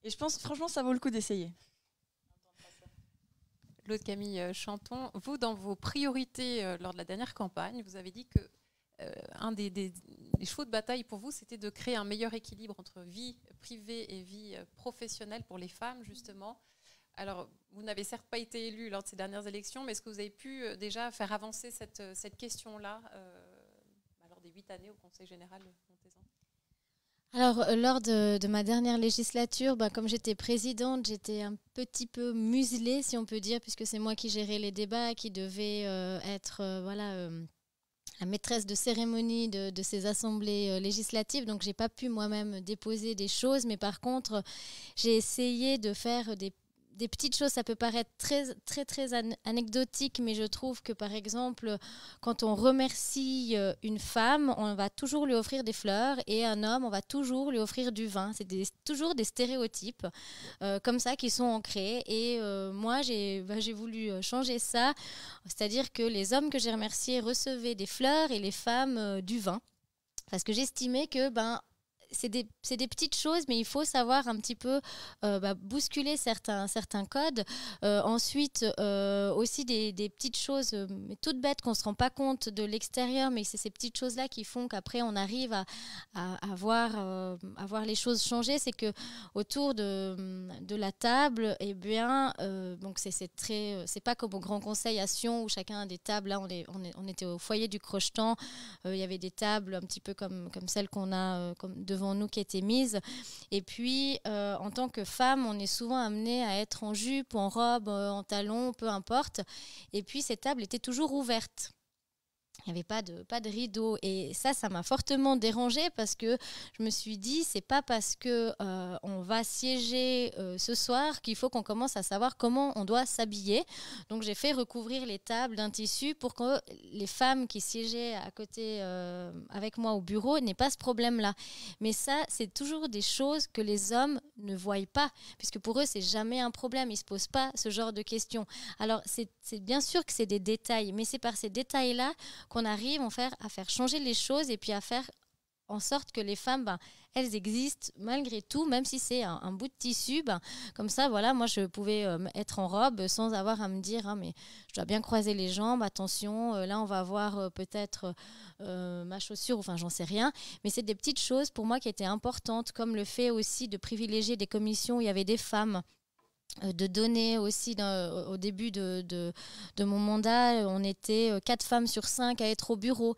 Et je pense, franchement, ça vaut le coup d'essayer. Claude Camille Chanton, vous, dans vos priorités lors de la dernière campagne, vous avez dit que un des chevaux de bataille pour vous, c'était de créer un meilleur équilibre entre vie privée et vie professionnelle pour les femmes, justement. Alors, vous n'avez certes pas été élu lors de ces dernières élections, mais est-ce que vous avez pu déjà faire avancer cette question-là lors des 8 années au Conseil général montaisan? Alors, lors de ma dernière législature, comme j'étais présidente, j'étais un petit peu muselée, si on peut dire, puisque c'est moi qui gérais les débats, qui devais être la maîtresse de cérémonie de ces assemblées législatives. Donc, je n'ai pas pu moi-même déposer des choses, mais par contre, j'ai essayé de faire des petites choses. Ça peut paraître très, très, très anecdotique, mais je trouve que, par exemple, quand on remercie une femme, on va toujours lui offrir des fleurs, et un homme, on va toujours lui offrir du vin. C'est toujours des stéréotypes comme ça qui sont ancrés. Et moi, j'ai voulu changer ça, c'est-à-dire que les hommes que j'ai remerciés recevaient des fleurs et les femmes du vin, parce que j'estimais que c'est des petites choses, mais il faut savoir un petit peu bousculer certains codes. Ensuite, aussi des petites choses mais toutes bêtes qu'on ne se rend pas compte de l'extérieur, mais c'est ces petites choses-là qui font qu'après on arrive à voir les choses changer. C'est que autour de la table, eh bien, donc c'est pas comme au Grand Conseil à Sion où chacun a des tables. Là, on était au foyer du Crochetan. Il y avait des tables un petit peu comme celles qu'on a devant nous qui étaient mises. Et puis, en tant que femme, on est souvent amené à être en jupe, en robe, en talons, peu importe. Et puis, ces tables étaient toujours ouvertes. Il n'y avait pas de rideau. Et ça m'a fortement dérangée parce que je me suis dit, c'est pas parce que on va siéger ce soir qu'il faut qu'on commence à savoir comment on doit s'habiller. Donc j'ai fait recouvrir les tables d'un tissu pour que les femmes qui siégeaient à côté avec moi au bureau n'aient pas ce problème-là. Mais ça, c'est toujours des choses que les hommes ne voient pas, puisque pour eux, c'est jamais un problème. Ils se posent pas ce genre de questions. Alors c'est bien sûr que c'est des détails, mais c'est par ces détails-là qu'on arrive à faire changer les choses et puis à faire en sorte que les femmes, elles existent malgré tout, même si c'est un bout de tissu. Comme ça, voilà, moi, je pouvais être en robe sans avoir à me dire mais je dois bien croiser les jambes, attention, là, on va voir peut-être ma chaussure, enfin, j'en sais rien. Mais c'est des petites choses pour moi qui étaient importantes, comme le fait aussi de privilégier des commissions où il y avait des femmes. De donner aussi au début de mon mandat, on était 4 femmes sur 5 à être au bureau,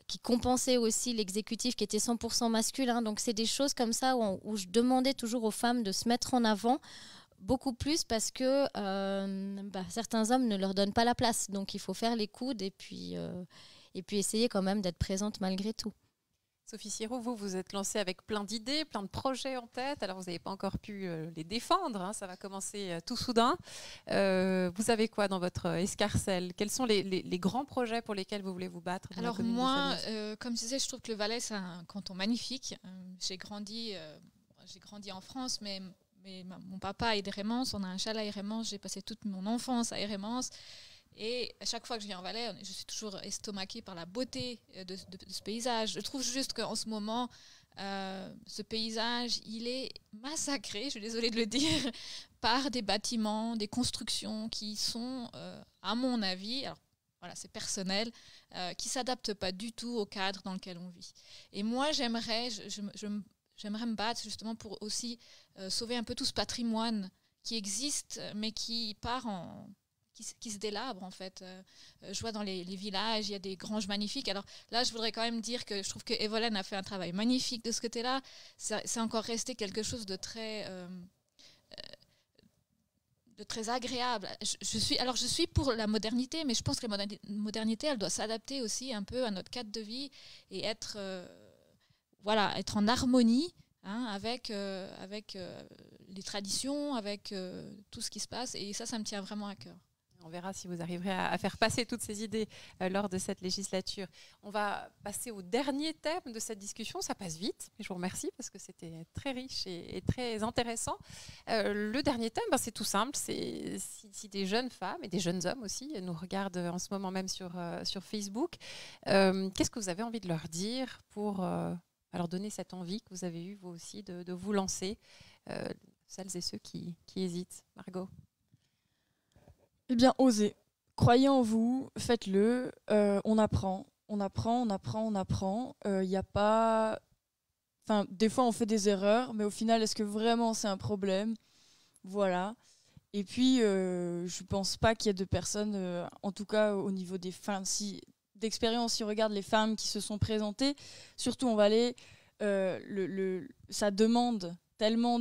qui compensait aussi l'exécutif qui était 100% masculin. Donc c'est des choses comme ça où je demandais toujours aux femmes de se mettre en avant beaucoup plus parce que certains hommes ne leur donnent pas la place. Donc il faut faire les coudes et puis essayer quand même d'être présente malgré tout. Sophie Sirot, vous êtes lancée avec plein d'idées, plein de projets en tête. Alors, vous n'avez pas encore pu les défendre, ça va commencer tout soudain. Vous avez quoi dans votre escarcelle? Quels sont les grands projets pour lesquels vous voulez vous battre? Alors moi, comme je disais, je trouve que le Valais, c'est un canton magnifique. J'ai grandi en France, mais mon papa est d'Hérémence. On a un chalet à Hérémence. J'ai passé toute mon enfance à Hérémence. Et à chaque fois que je viens en Valais, je suis toujours estomaquée par la beauté de ce paysage. Je trouve juste qu'en ce moment, ce paysage, il est massacré, je suis désolée de le dire, par des bâtiments, des constructions qui sont, à mon avis, alors voilà, c'est personnel, qui ne s'adaptent pas du tout au cadre dans lequel on vit. Et moi, j'aimerais me battre justement pour aussi sauver un peu tout ce patrimoine qui existe, mais qui part qui se délabre en fait. Je vois dans les villages, il y a des granges magnifiques. Alors là, je voudrais quand même dire que je trouve que Evolène a fait un travail magnifique de ce côté-là. C'est encore resté quelque chose de très agréable. Je suis pour la modernité, mais je pense que la modernité, elle doit s'adapter aussi un peu à notre cadre de vie et être en harmonie avec les traditions, avec tout ce qui se passe. Et ça me tient vraiment à cœur. On verra si vous arriverez à faire passer toutes ces idées lors de cette législature. On va passer au dernier thème de cette discussion. Ça passe vite, mais je vous remercie parce que c'était très riche et très intéressant. Le dernier thème, c'est tout simple. C'est si des jeunes femmes et des jeunes hommes aussi nous regardent en ce moment même sur Facebook, qu'est-ce que vous avez envie de leur dire pour leur donner cette envie que vous avez eue, vous aussi, de vous lancer, celles et ceux qui hésitent? Margot? Eh bien, osez. Croyez en vous, faites-le. On apprend. Y a pas... Enfin, des fois, on fait des erreurs, mais au final, est-ce que vraiment c'est un problème? Voilà. Et puis, je pense pas qu'il y ait de personnes, en tout cas au niveau des femmes, d'expérience, si on regarde les femmes qui se sont présentées, surtout en Valais, ça demande tellement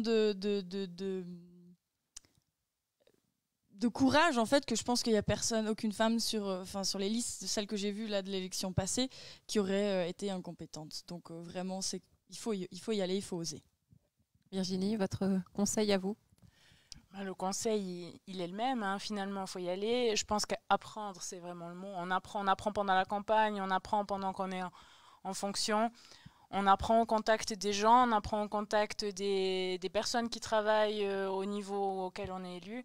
de courage en fait que je pense qu'il y a aucune femme sur les listes, celles que j'ai vues là de l'élection passée, qui aurait été incompétente. Donc vraiment, il faut y aller, il faut oser. Virginie, votre conseil à vous? Le conseil, il est le même, finalement, il faut y aller. Je pense qu'apprendre, c'est vraiment le mot. On apprend pendant la campagne, on apprend pendant qu'on est en fonction. On apprend au contact des gens, on apprend au contact des personnes qui travaillent au niveau auquel on est élu.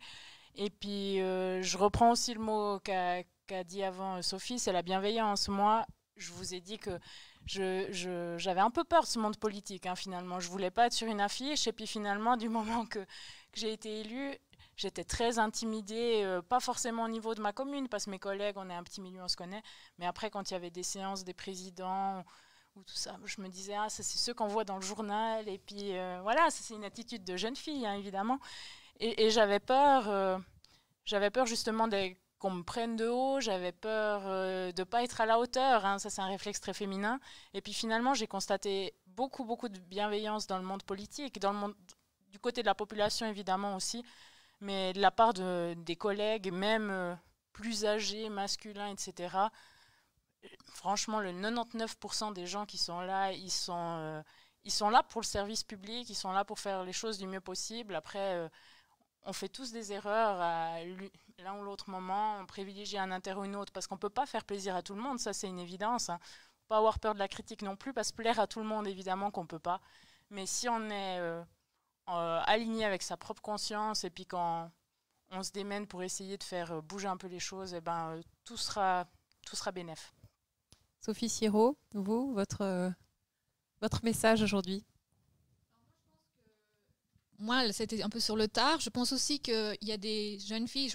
Et puis, je reprends aussi le mot qu'a dit avant Sophie, c'est la bienveillance. Moi, je vous ai dit que j'avais un peu peur de ce monde politique, hein, finalement. Je ne voulais pas être sur une affiche. Et puis finalement, du moment que j'ai été élue, j'étais très intimidée, pas forcément au niveau de ma commune, parce que mes collègues, on est un petit milieu, on se connaît. Mais après, quand il y avait des séances des présidents ou tout ça, je me disais, ah, ça c'est ceux qu'on voit dans le journal. Et puis voilà, c'est une attitude de jeune fille, hein, évidemment. Et j'avais peur justement qu'on me prenne de haut, j'avais peur de ne pas être à la hauteur, hein, ça c'est un réflexe très féminin. Et puis finalement, j'ai constaté beaucoup de bienveillance dans le monde politique, du côté de la population évidemment aussi, mais de la part des collègues, même plus âgés, masculins, etc. Franchement, le 99% des gens qui sont là, ils sont là pour le service public, ils sont là pour faire les choses du mieux possible. Après, on fait tous des erreurs à l'un ou l'autre moment, on privilégie un intérêt ou une autre, parce qu'on ne peut pas faire plaisir à tout le monde, ça c'est une évidence. Hein. Pas avoir peur de la critique non plus, parce que plaire à tout le monde, évidemment qu'on ne peut pas. Mais si on est aligné avec sa propre conscience, et puis quand on se démène pour essayer de faire bouger un peu les choses, et ben, tout sera bénef. Sophie Sirot, vous, votre message aujourd'hui? Moi, c'était un peu sur le tard. Je pense aussi qu'il y a des jeunes filles.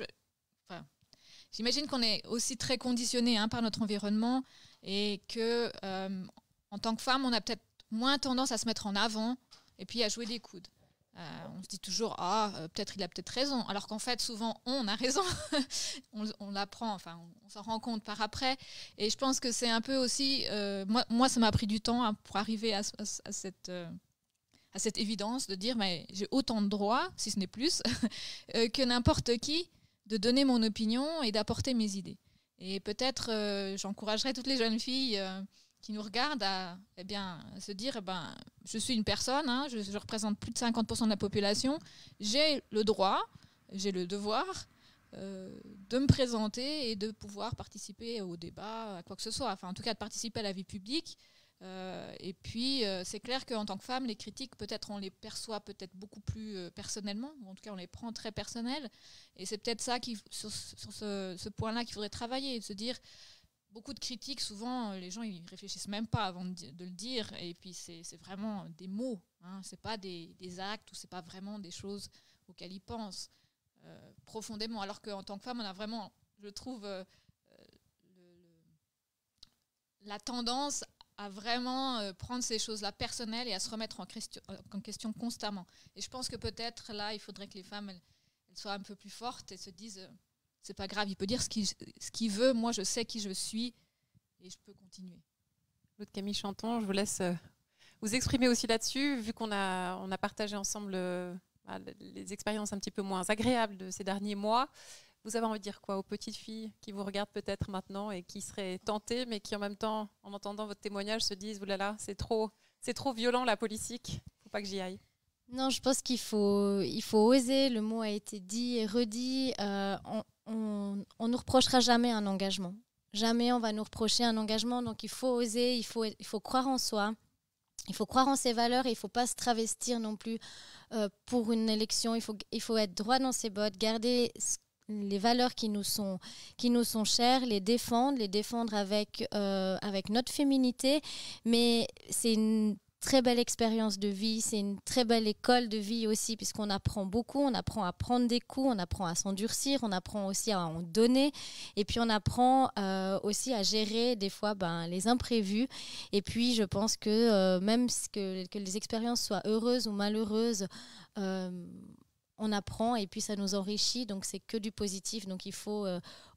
J'imagine qu'on est aussi très conditionné, hein, par notre environnement, et que en tant que femme, on a peut-être moins tendance à se mettre en avant et puis à jouer des coudes. On se dit toujours, il a peut-être raison, alors qu'en fait, souvent, on a raison. on l'apprend, enfin, on s'en rend compte par après. Et je pense que c'est un peu aussi... moi, ça m'a pris du temps, hein, pour arriver à cette évidence de dire, mais j'ai autant de droits, si ce n'est plus, que n'importe qui, de donner mon opinion et d'apporter mes idées. Et peut-être, j'encouragerais toutes les jeunes filles qui nous regardent à se dire, je suis une personne, hein, je représente plus de 50% de la population, j'ai le droit, j'ai le devoir de me présenter et de pouvoir participer au débat, à quoi que ce soit, enfin en tout cas de participer à la vie publique. Et puis c'est clair qu'en tant que femme, les critiques, peut-être on les perçoit peut-être beaucoup plus personnellement, ou en tout cas on les prend très personnelles, et c'est peut-être ça sur ce point-là qu'il faudrait travailler, de se dire, beaucoup de critiques, souvent les gens ils réfléchissent même pas avant de le dire, et puis c'est vraiment des mots, hein, c'est pas des actes, ou c'est pas vraiment des choses auxquelles ils pensent profondément, alors qu'en tant que femme on a vraiment, je trouve, la tendance à vraiment prendre ces choses-là personnelles et à se remettre en question constamment. Et je pense que peut-être là, il faudrait que les femmes elles soient un peu plus fortes et se disent, c'est pas grave, il peut dire ce qu'il veut, moi je sais qui je suis et je peux continuer. Claude Camille Chanton, je vous laisse vous exprimer aussi là-dessus, vu qu'on a partagé ensemble les expériences un petit peu moins agréables de ces derniers mois. Vous avez envie de dire quoi aux petites filles qui vous regardent peut-être maintenant et qui seraient tentées, mais qui en même temps, en entendant votre témoignage, se disent « Oulala, c'est trop violent la politique, il ne faut pas que j'y aille ». Non, je pense qu'il faut oser. Le mot a été dit et redit. On nous reprochera jamais un engagement. Jamais on va nous reprocher un engagement. Donc il faut oser, il faut croire en soi. Il faut croire en ses valeurs et il ne faut pas se travestir non plus pour une élection. Il faut être droit dans ses bottes, garder les valeurs qui nous sont chères, les défendre avec notre féminité. Mais c'est une très belle expérience de vie, c'est une très belle école de vie aussi, puisqu'on apprend beaucoup, on apprend à prendre des coups, on apprend à s'endurcir, on apprend aussi à en donner, et puis on apprend aussi à gérer des fois les imprévus. Et puis je pense que même que les expériences soient heureuses ou malheureuses, on apprend et puis ça nous enrichit, donc c'est que du positif. Donc il faut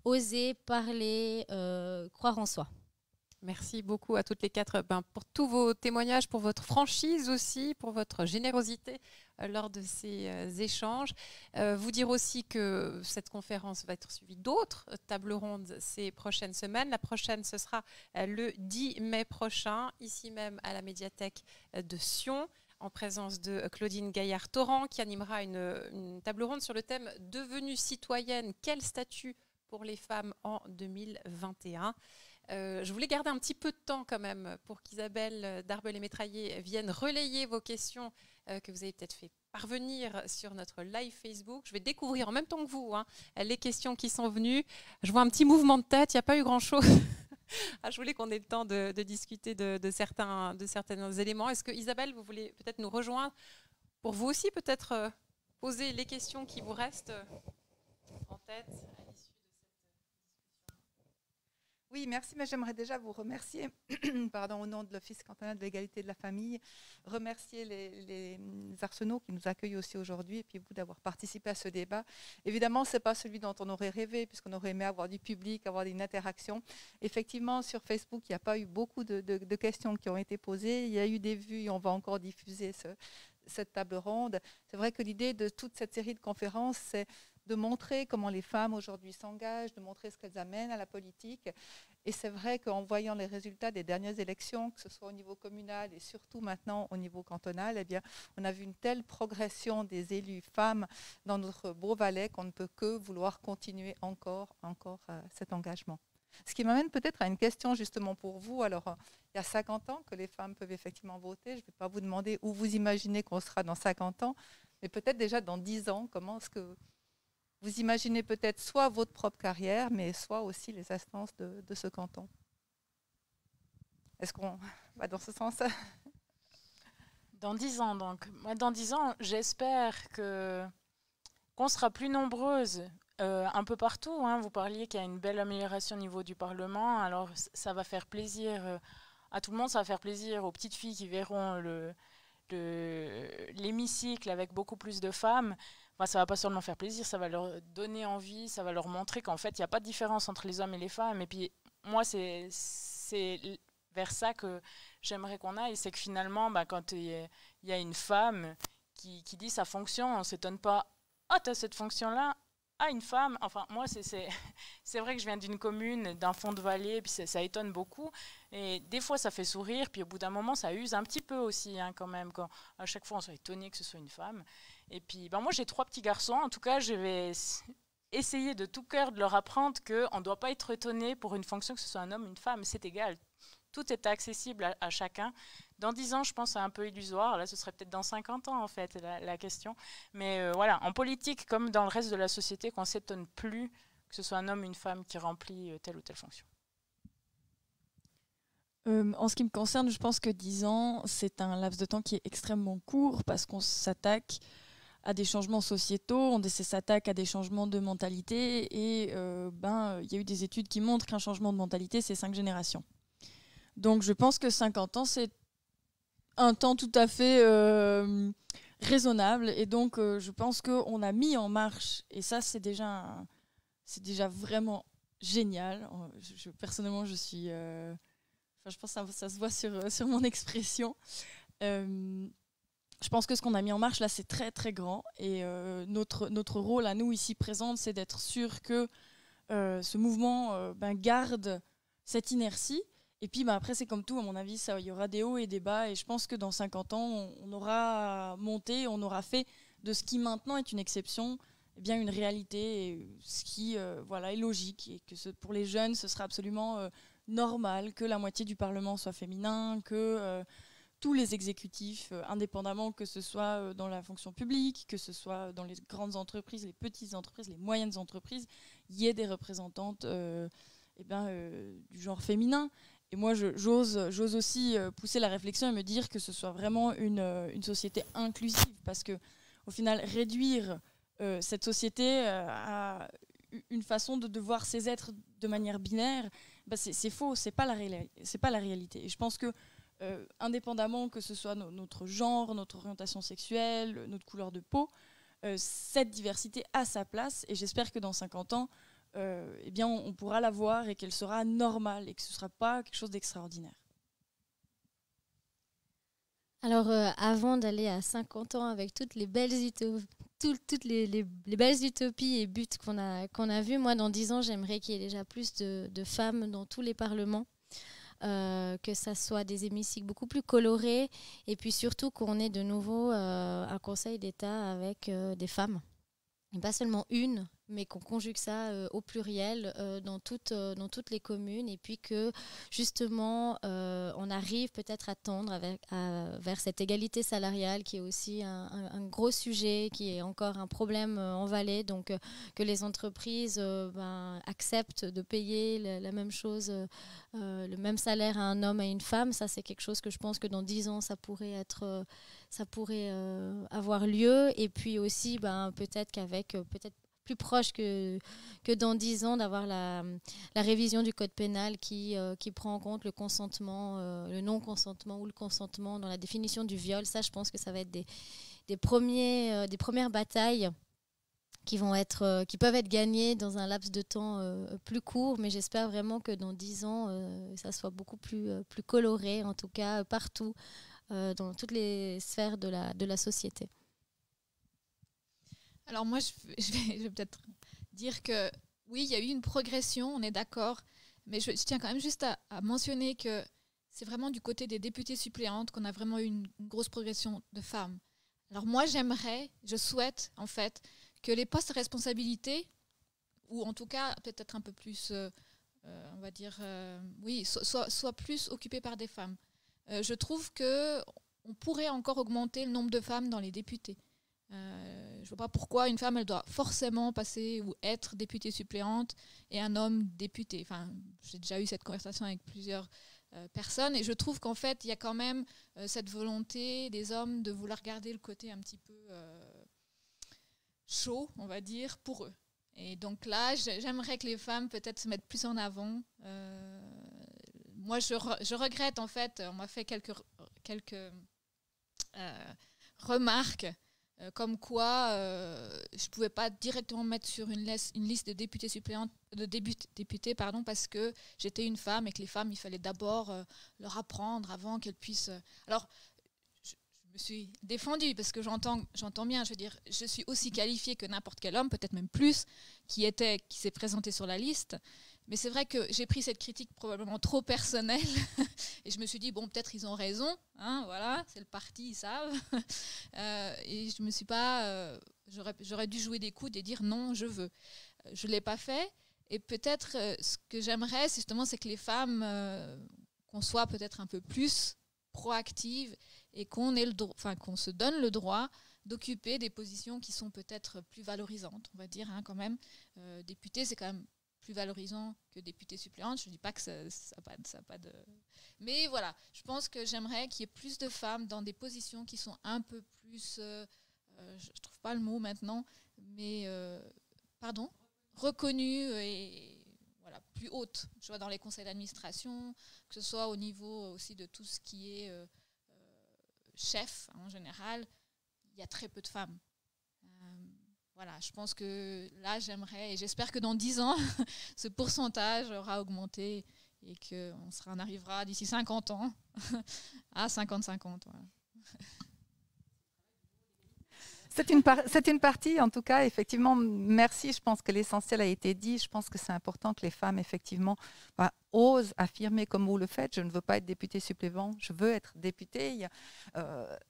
oser parler, croire en soi. Merci beaucoup à toutes les quatre pour tous vos témoignages, pour votre franchise aussi, pour votre générosité lors de ces échanges. Vous dire aussi que cette conférence va être suivie d'autres tables rondes ces prochaines semaines. La prochaine, ce sera le 10 mai prochain, ici même à la médiathèque de Sion, en présence de Claudine Gaillard-Torrent, qui animera une table ronde sur le thème « Devenue citoyenne, quel statut pour les femmes en 2021 ?» Je voulais garder un petit peu de temps quand même pour qu'Isabelle Darbelay-Métraillé vienne relayer vos questions que vous avez peut-être fait parvenir sur notre live Facebook. Je vais découvrir en même temps que vous les questions qui sont venues. Je vois un petit mouvement de tête, il n'y a pas eu grand-chose. Je voulais qu'on ait le temps de discuter de certains éléments. Est-ce que Isabelle, vous voulez peut-être nous rejoindre pour vous aussi peut-être poser les questions qui vous restent en tête à l'issue de cette discussion? Oui, merci, mais j'aimerais déjà vous remercier au nom de l'Office cantonal de l'égalité de la famille, remercier les arsenaux qui nous accueillent aussi aujourd'hui et puis vous d'avoir participé à ce débat. Évidemment, ce n'est pas celui dont on aurait rêvé puisqu'on aurait aimé avoir du public, avoir une interaction. Effectivement, sur Facebook, il n'y a pas eu beaucoup de questions qui ont été posées. Il y a eu des vues et on va encore diffuser cette table ronde. C'est vrai que l'idée de toute cette série de conférences, c'est de montrer comment les femmes aujourd'hui s'engagent, de montrer ce qu'elles amènent à la politique. Et c'est vrai qu'en voyant les résultats des dernières élections, que ce soit au niveau communal et surtout maintenant au niveau cantonal, eh bien, on a vu une telle progression des élus femmes dans notre beau Valais qu'on ne peut que vouloir continuer encore cet engagement. Ce qui m'amène peut-être à une question justement pour vous. Alors, il y a 50 ans que les femmes peuvent effectivement voter. Je ne vais pas vous demander où vous imaginez qu'on sera dans 50 ans, mais peut-être déjà dans 10 ans, comment est-ce que vous imaginez peut-être soit votre propre carrière, mais soit aussi les instances de ce canton. Est-ce qu'on va dans ce sens? Dans 10 ans, donc. Moi, dans 10 ans, j'espère qu'on sera plus nombreuses un peu partout. Hein. Vous parliez qu'il y a une belle amélioration au niveau du Parlement. Alors, ça va faire plaisir à tout le monde. Ça va faire plaisir aux petites filles qui verront l'hémicycle avec beaucoup plus de femmes. Enfin, ça ne va pas seulement faire plaisir, ça va leur donner envie, ça va leur montrer qu'en fait, il n'y a pas de différence entre les hommes et les femmes. Et puis, moi, c'est vers ça que j'aimerais qu'on aille. C'est que finalement, quand il y a une femme qui dit sa fonction, on ne s'étonne pas « Ah, tu as cette fonction-là ?» Ah, une femme. Enfin, moi, c'est vrai que je viens d'une commune, d'un fond de vallée, puis ça étonne beaucoup. Et des fois, ça fait sourire, puis au bout d'un moment, ça use un petit peu aussi, hein, quand même. Quand à chaque fois, on soit étonné que ce soit une femme. Et puis, moi, j'ai 3 petits garçons. En tout cas, je vais essayer de tout cœur de leur apprendre qu'on ne doit pas être étonné pour une fonction, que ce soit un homme ou une femme. C'est égal. Tout est accessible à chacun. Dans 10 ans, je pense que c'est un peu illusoire. Là, ce serait peut-être dans 50 ans, en fait, la question. Mais voilà, en politique, comme dans le reste de la société, qu'on ne s'étonne plus que ce soit un homme ou une femme qui remplit telle ou telle fonction. En ce qui me concerne, je pense que 10 ans, c'est un laps de temps qui est extrêmement court parce qu'on s'attaque à des changements sociétaux, on s'attaque à des changements de mentalité et il y a eu des études qui montrent qu'un changement de mentalité, c'est 5 générations. Donc je pense que 50 ans, c'est un temps tout à fait raisonnable et donc je pense qu'on a mis en marche, et ça c'est déjà vraiment génial. Personnellement, je suis... je pense que ça se voit sur mon expression. Je pense que ce qu'on a mis en marche là, c'est très très grand et notre rôle à nous ici présentes, c'est d'être sûr que ce mouvement garde cette inertie. Et puis après, c'est comme tout, à mon avis, il y aura des hauts et des bas. Et je pense que dans 50 ans, on aura monté, on aura fait de ce qui maintenant est une exception, eh bien une réalité, et ce qui est logique. Et que pour les jeunes, ce sera absolument normal que la moitié du Parlement soit féminin, que tous les exécutifs, indépendamment que ce soit dans la fonction publique, que ce soit dans les grandes entreprises, les petites entreprises, les moyennes entreprises, il y ait des représentantes du genre féminin. Et moi, j'ose aussi pousser la réflexion et me dire que ce soit vraiment une société inclusive, parce qu'au final, réduire cette société à une façon de voir ces êtres de manière binaire, c'est faux, c'est pas la réalité. Et je pense que, indépendamment que ce soit notre genre, notre orientation sexuelle, notre couleur de peau, cette diversité a sa place, et j'espère que dans 50 ans, on pourra la voir et qu'elle sera normale et que ce ne sera pas quelque chose d'extraordinaire. Alors, avant d'aller à 50 ans avec toutes les belles belles utopies et buts qu'on a vus, moi, dans 10 ans, j'aimerais qu'il y ait déjà plus de femmes dans tous les parlements, que ça soit des hémicycles beaucoup plus colorés, et puis surtout qu'on ait de nouveau un conseil d'État avec des femmes. Et pas seulement une, mais qu'on conjugue ça au pluriel dans toutes les communes, et puis que justement on arrive peut-être à tendre vers cette égalité salariale qui est aussi un gros sujet, qui est encore un problème en Valais, donc que les entreprises acceptent de payer la même chose, le même salaire à un homme et à une femme. Ça, c'est quelque chose que je pense que dans 10 ans ça pourrait avoir lieu, et puis aussi peut-être qu'avec plus proche que dans 10 ans, d'avoir la révision du code pénal qui prend en compte le consentement, le non-consentement ou le consentement dans la définition du viol. Ça, je pense que ça va être des premières batailles qui peuvent être gagnées dans un laps de temps plus court, mais j'espère vraiment que dans 10 ans, ça soit beaucoup plus coloré, en tout cas partout, dans toutes les sphères de la société. Alors moi, je vais peut-être dire que oui, il y a eu une progression, on est d'accord, mais je tiens quand même juste à mentionner que c'est vraiment du côté des députées suppléantes qu'on a vraiment eu une grosse progression de femmes. Alors moi, je souhaite en fait que les postes à responsabilité, ou en tout cas peut-être un peu plus, on va dire, soient plus occupés par des femmes. Je trouve qu'on pourrait encore augmenter le nombre de femmes dans les députés. Je ne vois pas pourquoi une femme elle doit forcément passer ou être députée suppléante et un homme député. Enfin, j'ai déjà eu cette conversation avec plusieurs personnes, et je trouve qu'en fait il y a quand même cette volonté des hommes de vouloir garder le côté un petit peu chaud, on va dire, pour eux. Et donc là, j'aimerais que les femmes peut-être se mettent plus en avant. Moi, je regrette en fait, on m'a fait quelques remarques comme quoi je ne pouvais pas directement mettre sur une liste de députés suppléantes, députés, parce que j'étais une femme et que les femmes, il fallait d'abord leur apprendre avant qu'elles puissent... Alors, je me suis défendue parce que j'entends bien, je veux dire, je suis aussi qualifiée que n'importe quel homme, peut-être même plus, qui s'est présenté sur la liste. Mais c'est vrai que j'ai pris cette critique probablement trop personnelle et je me suis dit, bon, peut-être ils ont raison, hein, voilà, c'est le parti, ils savent. Et je me suis pas... j'aurais dû jouer des coudes et dire non, je veux. Je ne l'ai pas fait. Et peut-être ce que j'aimerais, c'est que les femmes, qu'on soit peut-être un peu plus proactives et qu'on se donne le droit d'occuper des positions qui sont peut-être plus valorisantes, on va dire, hein, quand même. Député, c'est quand même plus valorisant que député suppléante. Je ne dis pas que ça n'a pas de... Mais voilà, je pense que j'aimerais qu'il y ait plus de femmes dans des positions qui sont un peu plus... je ne trouve pas le mot maintenant, mais... reconnues et voilà, plus hautes. Je vois dans les conseils d'administration, que ce soit au niveau aussi de tout ce qui est chef, en général, il y a très peu de femmes. Voilà, je pense que là, j'aimerais, et j'espère que dans 10 ans, ce pourcentage aura augmenté et qu'on arrivera d'ici 50 ans à 50-50. Voilà. C'est une partie, en tout cas, effectivement, merci. Je pense que l'essentiel a été dit. Je pense que c'est important que les femmes, effectivement, osent affirmer comme vous le faites. Je ne veux pas être députée suppléant, je veux être députée.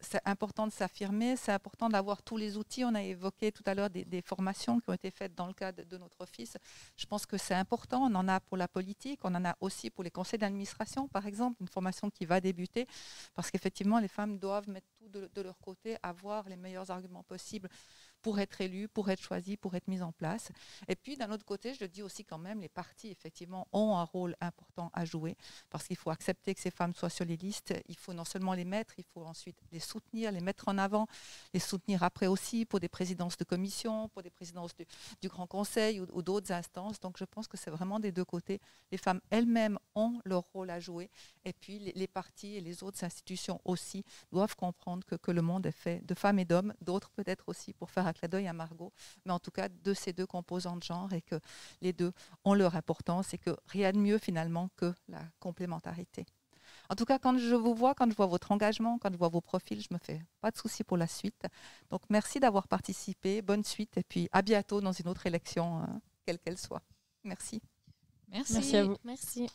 C'est important de s'affirmer, c'est important d'avoir tous les outils. On a évoqué tout à l'heure des formations qui ont été faites dans le cadre de notre office. Je pense que c'est important. On en a pour la politique, on en a aussi pour les conseils d'administration, par exemple, une formation qui va débuter, parce qu'effectivement, les femmes doivent mettre tout de leur côté, avoir les meilleurs arguments possibles pour être élues, pour être choisies, pour être mises en place. Et puis, d'un autre côté, je le dis aussi quand même, les partis, effectivement, ont un rôle important à jouer, parce qu'il faut accepter que ces femmes soient sur les listes. Il faut non seulement les mettre, il faut ensuite les soutenir, les mettre en avant, les soutenir après aussi pour des présidences de commission, pour des présidences du Grand Conseil ou d'autres instances. Donc, je pense que c'est vraiment des deux côtés. Les femmes elles-mêmes ont leur rôle à jouer, et puis les partis et les autres institutions aussi doivent comprendre que le monde est fait de femmes et d'hommes, d'autres peut-être aussi pour faire un clin d'œil à Margot, mais en tout cas de ces deux composantes de genre, et que les deux ont leur importance et que rien de mieux finalement que la complémentarité. En tout cas, quand je vous vois, quand je vois votre engagement, quand je vois vos profils, je me fais pas de soucis pour la suite. Donc merci d'avoir participé, bonne suite et puis à bientôt dans une autre élection, quelle qu'elle soit. Merci. Merci. Merci à vous. Merci.